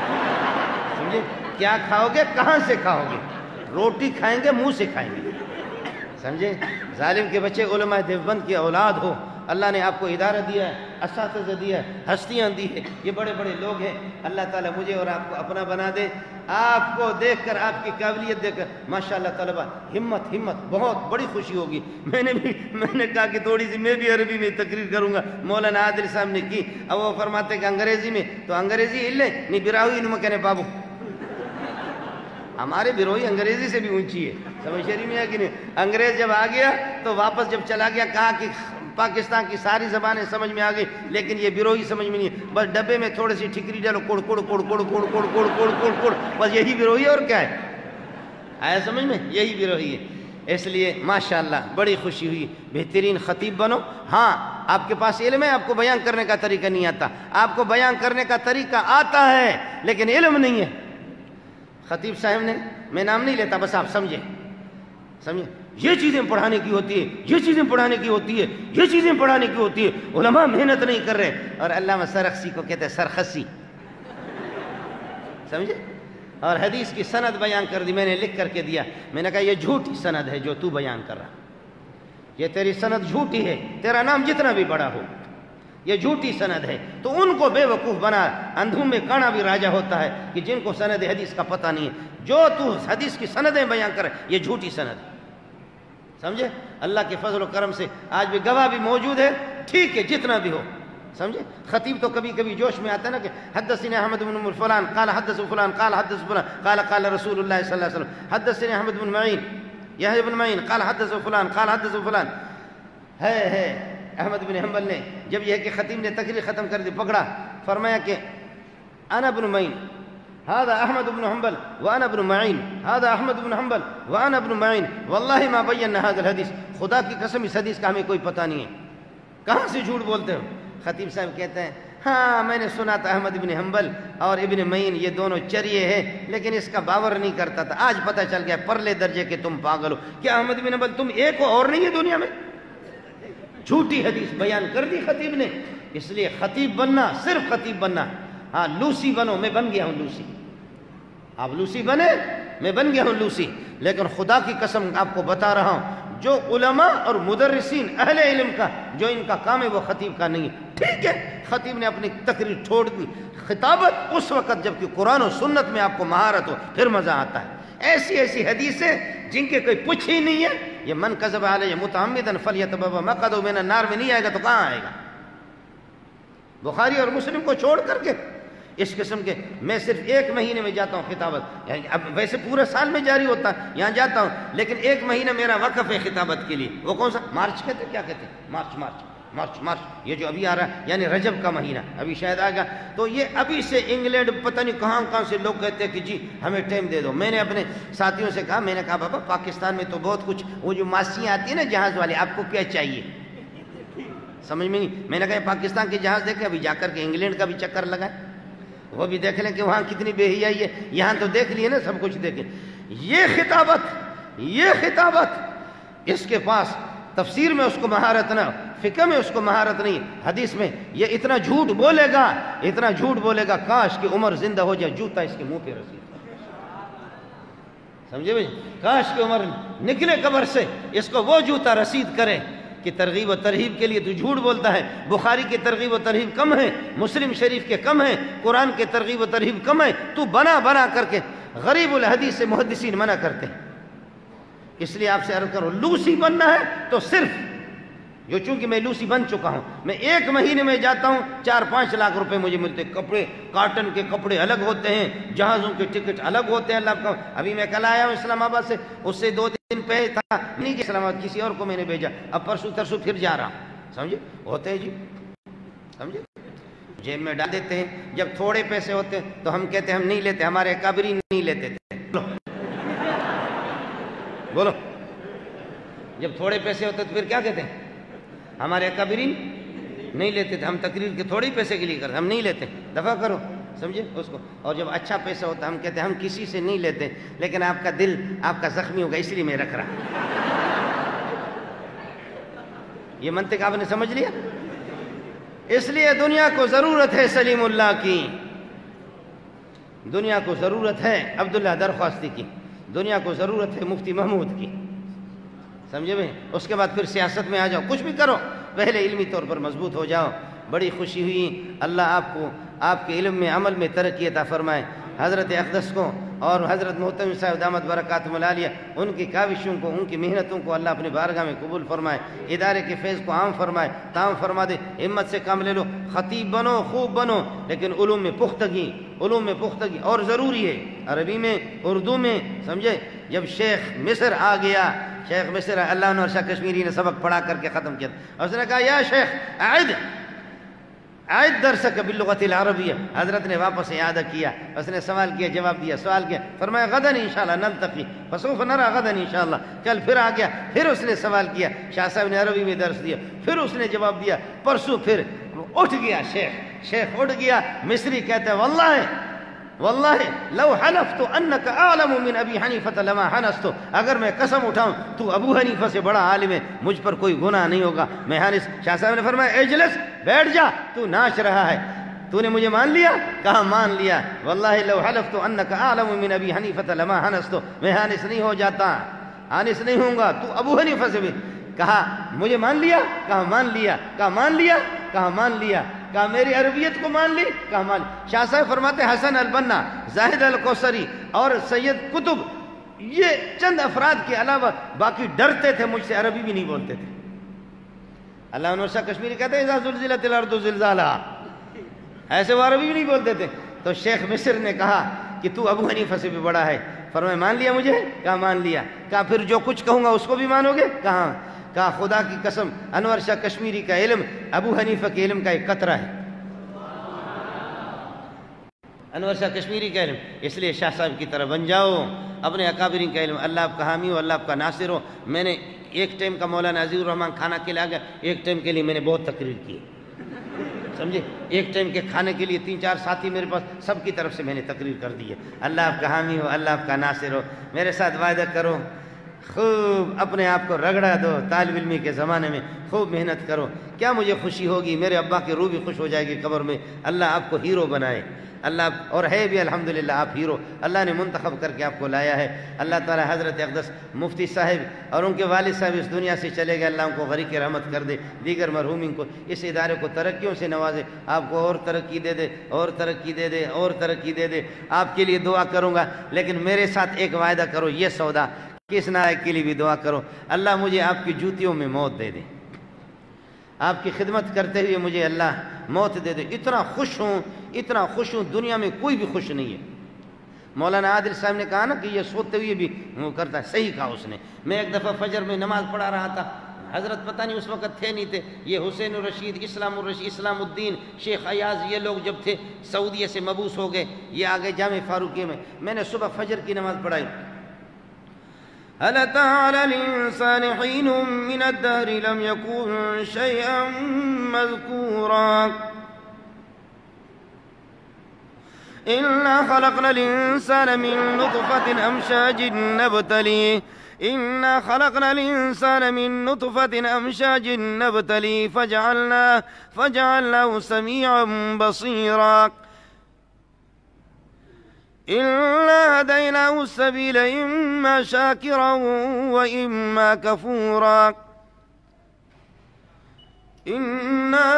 سمجھے؟ کیا کھاؤ گے، کہاں سے کھاؤ گے، روٹی کھائیں گے منہ سے کھائیں گے، سمجھے؟ ظالم کے بچے علماء دیوبند کی اولاد ہو، اللہ نے آپ کو ادارہ دیا ہے، اساتذہ دیا ہے، ہستیاں دی ہے، یہ بڑے بڑے لوگ ہیں، اللہ تعالیٰ مجھے اور آپ کو اپنا بنا دے۔ آپ کو دیکھ کر، آپ کی قابلیت دیکھ کر ماشاءاللہ طلبہ ہمت بہت بڑی خوشی ہوگی۔ میں نے کہا کہ تھوڑی سی میں بھی عربی میں تقریر کروں گا، مولانا عادل صاحب نے کی، اب وہ فرماتے کہ انگریزی میں، تو انگریزی ہلے نہیں براہوئی نمہ کہنے بابو، ہمارے بروئی انگریزی سے بھی اونچی ہے، سمجھ شریف میں ہے کہ نہیں؟ انگریز جب آ گیا تو واپس جب چلا گیا، کہا کہ پاکستان کی ساری زبانیں سمجھ میں آ گئی، لیکن یہ بروئی سمجھ میں نہیں، بس ڈبے میں تھوڑی سی ٹھکری ڈالو، کوڑ کوڑ کوڑ کوڑ کوڑ کوڑ کوڑ کوڑ کوڑ کوڑ، بس یہی بروئی ہے، اور کیا ہے؟ آیا سمجھ میں؟ یہی بروئی ہے۔ اس لیے ماشاءاللہ بڑی خوشی ہوئی، بہترین خطیب بنو۔ ہاں آپ کے پاس علم ہے، آپ کو بیان کرنے کا طریقہ نہیں آتا، آپ کو بیان کرنے کا طریقہ آتا ہے لیکن علم نہیں ہے۔ خطیب صاحب نے، میں نام نہیں لیتا، بس آپ سمجھے، یہ چیزیں پڑھانے کی ہوتی ہے، یہ چیزیں پڑھانے کی ہوتی ہے، یہ چیزیں پڑھانے کی ہوتی ہے، علماء محنت نہیں کر رہے، اور علامہ سرخسی کو کہتے ہیں سرخسی، سمجھے؟ اور حدیث کی سند بیان کر دی، میں نے لکھ کر کے دیا، میں نے کہا یہ جھوٹی سند ہے جو تو بیان کر رہا، یہ تیری سند جھوٹی ہے، تیرا نام جتنا بھی بڑا ہو یہ جھوٹی سند ہے۔ تو ان کو بے وقوف بنا، اندھوں میں کانا بھی راجہ ہوتا ہے کہ جن کو سند حدیث کا پتہ نہیں ہے، جو تو حدیث کی سندیں بیان کر یہ جھوٹی سند ہے، سمجھے؟ اللہ کے فضل و کرم سے آج بھی گواہ بھی موجود ہے، ٹھیک ہے جتنا بھی ہو، سمجھے؟ خطیب تو کبھی کبھی جوش میں آتا ہے نا کہ حدثني احمد بن فلان قال حدث فلان قال حدث فلان قال قال رسول اللہ صلی اللہ علیہ وسلم حدثني احمد بن معین یحییٰ بن معین قال حدث فلان قال حدث فلان۔ ہے احمد بن حنبل نے جب یہ کہ خطیب نے تقریر ختم کر دی، پکڑا، فرمایا کہ انا ابن معین هذا احمد بن حنبل وانا ابن معین هذا احمد بن حنبل وانا ابن معین واللہ ما بینا هذا الحدیث، خدا کی قسم اس حدیث کا ہمیں کوئی پتہ نہیں ہے، کہاں سے جھوٹ بولتے ہو؟ خطیب صاحب کہتے ہیں ہاں میں نے سنا تھا احمد بن حنبل اور ابن معین یہ دونوں چریے ہیں، لیکن اس کا باور نہیں کرتا تھا، آج پتہ چل گیا پرلے درجے کے تم پاگل ہو۔ کیا احمد بن حنبل تم ایک ہو اور نہیں ہے دنیا میں؟ جھوٹی حدیث بیان کر دی خطیب نے۔ اس لیے خطیب بننا، صرف خطیب بننا، ہاں لوسی بنو، میں بن گیا ہوں لوسی، آپ لوسی بنے، میں بن گیا ہوں لوسی، لیکن خدا کی قسم آپ کو بتا رہا ہوں جو علماء اور مدرسین اہل علم کا جو ان کا کام ہے وہ خطیب کا نہیں ہے۔ ٹھیک ہے، خطیب نے اپنی تقریر چھوڑ دی. خطابت اس وقت جب کہ قرآن و سنت میں آپ کو مہارت ہو، پھر مزہ آتا ہے. ایسی ایسی حدیثیں جن کے کوئی پوچھ ہی نہیں ہے. یہ من کذب علیہ متعمدا فلیتبوأ مقعدہ من النار میں نہیں آئے گا تو کہاں آئے گا؟ بخاری اور مسلم کو چھوڑ کر کے اس قسم کے. میں صرف 1 مہینے میں جاتا ہوں خطابت، یعنی اب ویسے پورے سال میں جاری ہوتا ہے، یہاں جاتا ہوں لیکن 1 مہینہ میرا وقف ہے خطابت کے لیے. وہ کون سا؟ مارچ کہتے ہیں، کیا کہتے ہیں؟ مارچ یہ جو ابھی آ رہا ہے، یعنی رجب کا مہینہ ابھی شاید آ گیا. تو یہ ابھی سے انگلینڈ پتہ نہیں کہاں سے لوگ کہتے ہیں کہ جی ہمیں ٹائم دے دو. میں نے اپنے ساتھیوں سے کہا، میں نے کہا بابا پاکستان میں تو بہت کچھ، وہ جو ماسیاں آتی ہیں نا جہاز والے، آپ کو کیا چاہیے؟ سمجھ میں نہیں. میں نے کہا پاکستان کے جہاز دیکھیں، ابھی جا کر کے انگلینڈ کا بھی چکر لگائیں، وہ بھی دیکھ لیں کہ وہاں کتنی بے حیائی ہے. یہاں تو دیکھ لیے نا سب کچھ دیکھیں. یہ خطابت اس کے پاس تفسیر میں اس کو مہارت نہ، فقہ میں اس کو مہارت نہیں، حدیث میں یہ اتنا جھوٹ بولے گا کاش کہ عمر زندہ ہو جائے جوتا اس کے منہ پہ رسید. سمجھے بھائی؟ کاش کہ عمر نکلے قبر سے اس کو وہ جوتا رسید کرے کہ ترغیب و ترہیب کے لیے تو جھوٹ بولتا ہے. بخاری کی ترغیب و ترہیب کم ہے، مسلم شریف کے کم ہے، قرآن کے ترغیب و ترہیب کم ہے. تو بنا کر کے غریب الحدیث سے محدثین منع کرتے ہیں. اس لیے آپ سے عرض کرو، لوسی بننا ہے تو صرف جو، چونکہ میں لوسی بن چکا ہوں، میں 1 مہینے میں جاتا ہوں 4-5 لاکھ روپے مجھے ملتے. کپڑے، کاٹن کے کپڑے الگ ہوتے ہیں، جہازوں کے ٹکٹ الگ ہوتے ہیں. اللہ کا، ابھی میں کل آیا ہوں اسلام آباد سے، اس سے 2 دن پہلے تھا نہیں کہ اسلام آباد، کسی اور کو میں نے بھیجا، اب پرسوں ترسوں پھر جا رہا ہوں. سمجھے؟ ہوتے ہیں جی، سمجھے؟ جیب میں ڈال دیتے ہیں. جب تھوڑے پیسے ہوتے ہیں تو ہم کہتے ہیں ہم نہیں لیتے، ہمارے اکابرین نہیں لیتے تھے. بولو. جب تھوڑے پیسے ہوتے تو پھر کیا کہتے ہیں؟ ہمارے اکابرین نہیں لیتے تھے، ہم تقریر کے تھوڑے پیسے کے لیے کرتے، ہم نہیں لیتے، دفع کرو. سمجھے اس کو؟ اور جب اچھا پیسہ ہوتا ہم کہتے ہیں ہم کسی سے نہیں لیتے، لیکن آپ کا دل آپ کا زخمی ہوگا اس لیے میں رکھ رہا. یہ منطق آپ نے سمجھ لیا؟ اس لیے دنیا کو ضرورت ہے سلیم اللہ کی، دنیا کو ضرورت ہے عبداللہ درخواستی کی، دنیا کو ضرورت ہے مفتی محمود کی. سمجھے بھائی؟ اس کے بعد پھر سیاست میں آ جاؤ، کچھ بھی کرو، پہلے علمی طور پر مضبوط ہو جاؤ. بڑی خوشی ہوئی، اللہ آپ کو آپ کے علم میں عمل میں ترقی عطا فرمائے. حضرت اقدس کو اور حضرت محتمی صاحب دامت برکاتہم العالیہ، ان کی کاوشوں کو، ان کی محنتوں کو اللہ اپنے بارگاہ میں قبول فرمائے. ادارے کے فیض کو عام فرمائے، تام فرما دے. ہمت سے کام لے لو، خطیب بنو، خوب بنو، لیکن علوم میں پختگی اور ضروری ہے، عربی میں، اردو میں. سمجھے؟ جب شیخ مصر آ گیا، شیخ مصر اللہ عنہ شاہ کشمیری نے سبق پڑھا کر کے ختم کیا، اس نے کہا یا شیخ اعد درسک باللغت العربیہ. حضرت نے واپس اعادہ کیا، اس نے سوال کیا، جواب دیا، سوال کیا، فرمایا غدا انشاءاللہ نلتقی فسوف نرى غدا انشاءاللہ. کل پھر آ گیا، پھر اس نے سوال کیا، شاہ صاحب نے عربی میں درس دیا، پھر اس نے جواب دیا. پرسوں پھر اٹھ گیا شیخ اٹھ گیا. مصری کہتے ہیں واللہ لو حلفت انک اعلم من ابی حنیفہ لما حنست. اگر میں قسم اٹھاؤں تو ابو حنیفہ سے بڑا عالم ہے، مجھ پر کوئی گناہ نہیں ہوگا. میں حانس. شاہ صاحب نے فرمایا اجلس، بیٹھ جا، تو ناچ رہا ہے، تو نے مجھے مان لیا؟ کہا مان لیا. واللہ لو حلفت انک اعلم من ابی حنیفہ لما حنست. میں حانس نہیں ہو جاتا، حانس نہیں ہوں گا، تو ابو حنیفہ سے بھی. کہا مجھے مان لیا؟ کہا مان لیا. کہا مان لیا؟ کہا مان لیا. کہا میری عربیت کو مان لی؟ کہا مان لی. شاہ صاحب فرماتے حسن البنا، زاہد الکوثری اور سید قطب، یہ چند افراد کے علاوہ باقی ڈرتے تھے مجھ سے، عربی بھی نہیں بولتے تھے. اللہ عنہ شاہ کشمیری کہتے ہیں اذا زلزلت الارض زلزالہا، ایسے وہ عربی بھی نہیں بولتے تھے. تو شیخ مصر نے کہا کہ تو ابو حنیفہ سے بھی بڑا ہے. فرمایا مان لیا مجھے؟ کہا مان لیا. کہا پھر جو کچھ کہوں گا اس کو بھی مانو گے؟ کہا خدا کی قسم انور شاہ کشمیری کا علم ابو حنیفہ کے علم کا ایک قطرہ ہے. انور شاہ کشمیری کا علم. اس لیے شاہ صاحب کی طرح بن جاؤ. اپنے اکابرین کا علم، اللہ آپ کا حامی ہو، اللہ آپ کا ناصر ہو. میں نے ایک ٹائم کا مولانا عزیز الرحمان کھانا کے لیے آ گیا، ایک ٹائم کے لیے میں نے بہت تقریر کی، سمجھے؟ ایک ٹائم کے کھانے کے لیے 3-4 ساتھی میرے پاس، سب کی طرف سے میں نے تقریر کر دی ہے. اللہ آپ کا حامی ہو، اللہ آپ کا ناصر ہو. میرے ساتھ وعدہ کرو خوب اپنے آپ کو رگڑا دو، طالب علمی کے زمانے میں خوب محنت کرو. کیا مجھے خوشی ہوگی، میرے ابا کی روح بھی خوش ہو جائے گی قبر میں. اللہ آپ کو ہیرو بنائے. اللہ اور ہے بھی الحمدللہ آپ ہیرو، اللہ نے منتخب کر کے آپ کو لایا ہے. اللہ تعالی حضرت اقدس مفتی صاحب اور ان کے والد صاحب اس دنیا سے چلے گئے، اللہ ان کو غریق رحمت کر دے. دیگر مرحومین کو، اس ادارے کو ترقیوں سے نوازے، آپ کو اور ترقی دے دے، اور ترقی دے دے، اور ترقی دے دے. آپ کے لیے دعا کروں گا، لیکن میرے ساتھ ایک وعدہ کرو، یہ سودا کہ اس نائک کے لیے بھی دعا کرو، اللہ مجھے آپ کی جوتیوں میں موت دے دے. آپ کی خدمت کرتے ہوئے مجھے اللہ موت دے دے. اتنا خوش ہوں دنیا میں کوئی بھی خوش نہیں ہے. مولانا عادل صاحب نے کہا نا کہ یہ سوتے ہوئے بھی وہ کرتا ہے، صحیح کہا اس نے. میں ایک دفعہ فجر میں نماز پڑھا رہا تھا، حضرت پتہ نہیں اس وقت تھے نہیں تھے، یہ حسین الرشید، اسلام الرشید، اسلام الدین، شیخ ایاز، یہ لوگ جب تھے سعودیہ سے مبعوث ہو گئے، یہ آگے جامع فاروقیہ میں نے صبح فجر کی نماز پڑھائی. هل أتى على الإنسان حين من الدهر لم يكن شيئا مذكورا إنا خلقنا الإنسان من نطفة أمشاج نبتليه إنا خلقنا الإنسان من نطفة أمشاج نبتليه فجعلناه سميعا بصيرا إِنَّا هَدَيْنَاهُ السَّبِيلَ إِمَّا شَاكِرًا وَإِمَّا كَفُورًا إِنَّا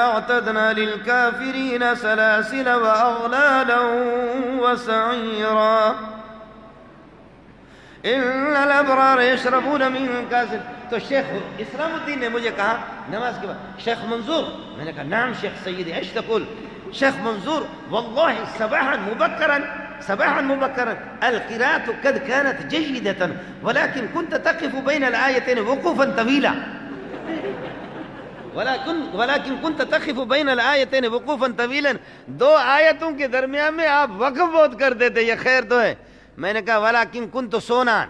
أَعْتَدْنَا لِلْكَافِرِينَ سَلَاسِلَ وَأَغْلَالًا وَسَعِيرًا إِنَّ الْأَبْرَارَ يَشْرَبُونَ مِن كَأْسٍ. تو شیخ اسلام الدین نے مجھے کہا نماز کے بعد، شیخ منظور، میں نے کہا نعم شیخ سیدی ايش تقول؟ شيخ منظور والله صباحا مبكرا القراءة قد كانت جيدة ولكن كنت تقف بين الآيتين وقوفا طويلا دو آیتوں کے درمیان میں آپ وقف بہت کر دیتے، یہ خیر تو ہے. میں نے کہا ولكن كنت سونا.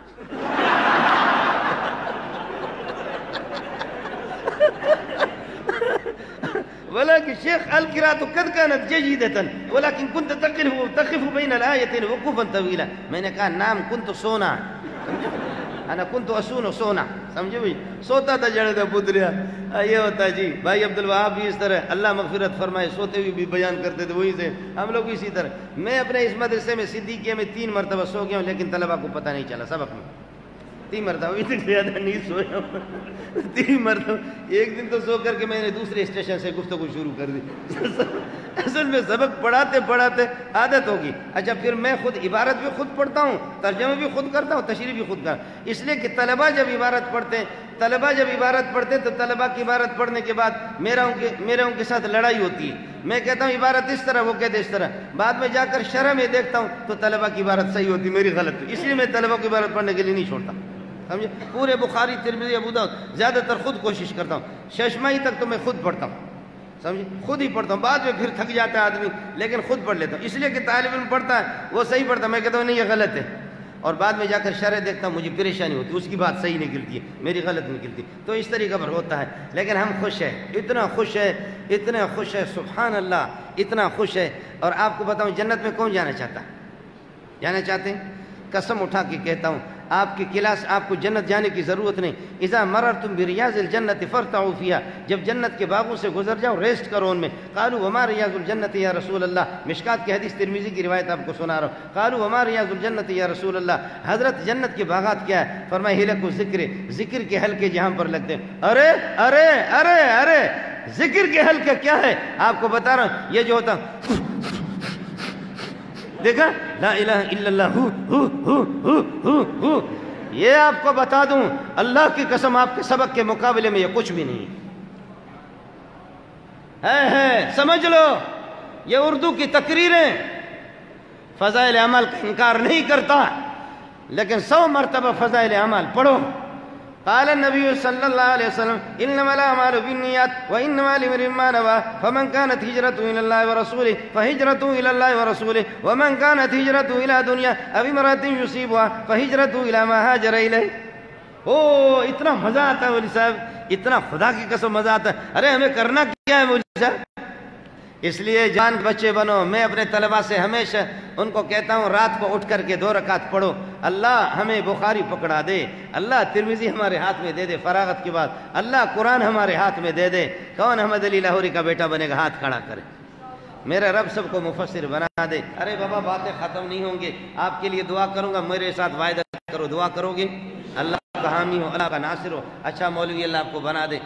ولكن شيخ القراءة قد كانت جيدة ولكن كنت تقف بين الآيتين وقوفا طويلا. میں نے کہا نام كنت سونا، انا كنت اسون سونا، سمجھے بھائی، سوتا تھا جڑے تھا پتریا. یہ ہوتا جی. بھائی عبدالوہاب بھی اس طرح اللہ مغفرت فرمائے سوتے ہوئے بھی بیان کرتے تھے، وہی سے ہم لوگ اسی طرح. میں اپنے اس مدرسے میں صدیقیہ میں 3 مرتبہ سو گیا ہوں، لیکن طلبہ کو پتہ نہیں چلا سبق میں. 3 مرتبہ، ابھی تک زیادہ نہیں سویا ہوں. 3 مرتبہ. ایک دن تو سو کر کے میں نے دوسرے اسٹیشن سے گفتگو شروع کر دی. اصل میں سبق پڑھاتے عادت ہوگی. اچھا پھر میں خود عبارت بھی خود پڑھتا ہوں، ترجمہ بھی خود کرتا ہوں، تشریح بھی خود کرتا ہوں، اس لیے کہ طلبہ جب عبارت پڑھتے ہیں تو طلبہ کی عبارت پڑھنے کے بعد میرا ان کے ساتھ لڑائی ہوتی ہے. میں کہتا ہوں عبارت اس طرح، وہ کہتے اس طرح. بعد میں جا کر شرح میں دیکھتا ہوں تو طلبہ کی عبارت صحیح ہوتی، میری غلط ہوئی. اس لیے میں طلبہ کی عبارت پڑھنے کے لیے نہیں چھوڑتا. سمجھے؟ پورے بخاری، ترمذی، ابو داؤد زیادہ تر خود کوشش کرتا ہوں. ششماہی تک تو میں خود پڑھتا ہوں، سمجھے، خود ہی پڑھتا ہوں. بعد میں پھر تھک جاتا ہے آدمی، لیکن خود پڑھ لیتا ہوں. اس لیے کہ طالب علم پڑھتا ہے وہ صحیح پڑھتا ہے، میں کہتا ہوں نہیں یہ غلط ہے، اور بعد میں جا کر شرح دیکھتا ہوں مجھے پریشانی ہوتی ہے، اس کی بات صحیح نکلتی ہے، میری غلط نکلتی. تو اس طریقے پر ہوتا ہے. لیکن ہم خوش ہیں، اتنا خوش ہے سبحان اللہ، اتنا خوش ہے. اور آپ کو بتاؤں جنت میں کون جانا چاہتے ہیں؟ قسم اٹھا کے کہتا ہوں آپ کی کلاس، آپ کو جنت جانے کی ضرورت نہیں. اذا مررتم بریاض الجنت فارتعوا فيها، جب جنت کے باغوں سے گزر جاؤ ریسٹ کرو ان میں. قالوا وما ریاض الجنت یا رسول اللہ، مشکات کی حدیث ترمذی کی روایت آپ کو سنا رہا ہوں. قالوا وما ریاض الجنت یا رسول اللہ، حضرت جنت کے باغات کیا ہے؟ فرمایا حلق الذکر، ذکر کے حلقے جہاں پر لگتے ہیں. ارے ارے ارے ارے ذکر کے حلقے کیا ہے؟ آپ کو بتا رہا ہوں، یہ جو ہوتا دیکھا لا الہ الا اللہ یہ آپ کو بتا دوں اللہ کی قسم آپ کے سبق کے مقابلے میں یہ کچھ بھی نہیں ہے. سمجھ لو یہ اردو کی تقریریں، فضائل اعمال کا انکار نہیں کرتا، لیکن 100 مرتبہ فضائل اعمال پڑھو. قال النبي صلى الله عليه وسلم انما الاعمال بالنيات وانما لامرئ ما نوى فمن كانت هجرته الى الله ورسوله فهجرته الى الله ورسوله ومن كانت هجرته الى دنيا او امرأة يصيبها فهجرته الى ما هاجر اليه. اتنا مزہ آتا ہے مولوی صاحب، اتنا خدا کی قسم مزہ آتا ہے. ارے ہمیں کرنا کیا ہے مولوی صاحب؟ اس لیے جان بچے بنو. میں اپنے طلباء سے ہمیشہ ان کو کہتا ہوں رات کو اٹھ کر کے 2 رکعت پڑھو. اللہ ہمیں بخاری پکڑا دے, اللہ ترمذی ہمارے ہاتھ میں دے دے فراغت کے بعد, اللہ قرآن ہمارے ہاتھ میں دے دے. کون احمد علی لاہوری کا بیٹا بنے گا؟ ہاتھ کھڑا کرے. میرا رب سب کو مفسر بنا دے. ارے بابا باتیں ختم نہیں ہوں گے, آپ کے لیے دعا کروں گا, میرے ساتھ وعدہ کرو. دعا کرو گے؟ اللہ کا حامی ہو, اللہ کا ناصر ہو. اچھا مولوی اللہ آپ کو بنا دے.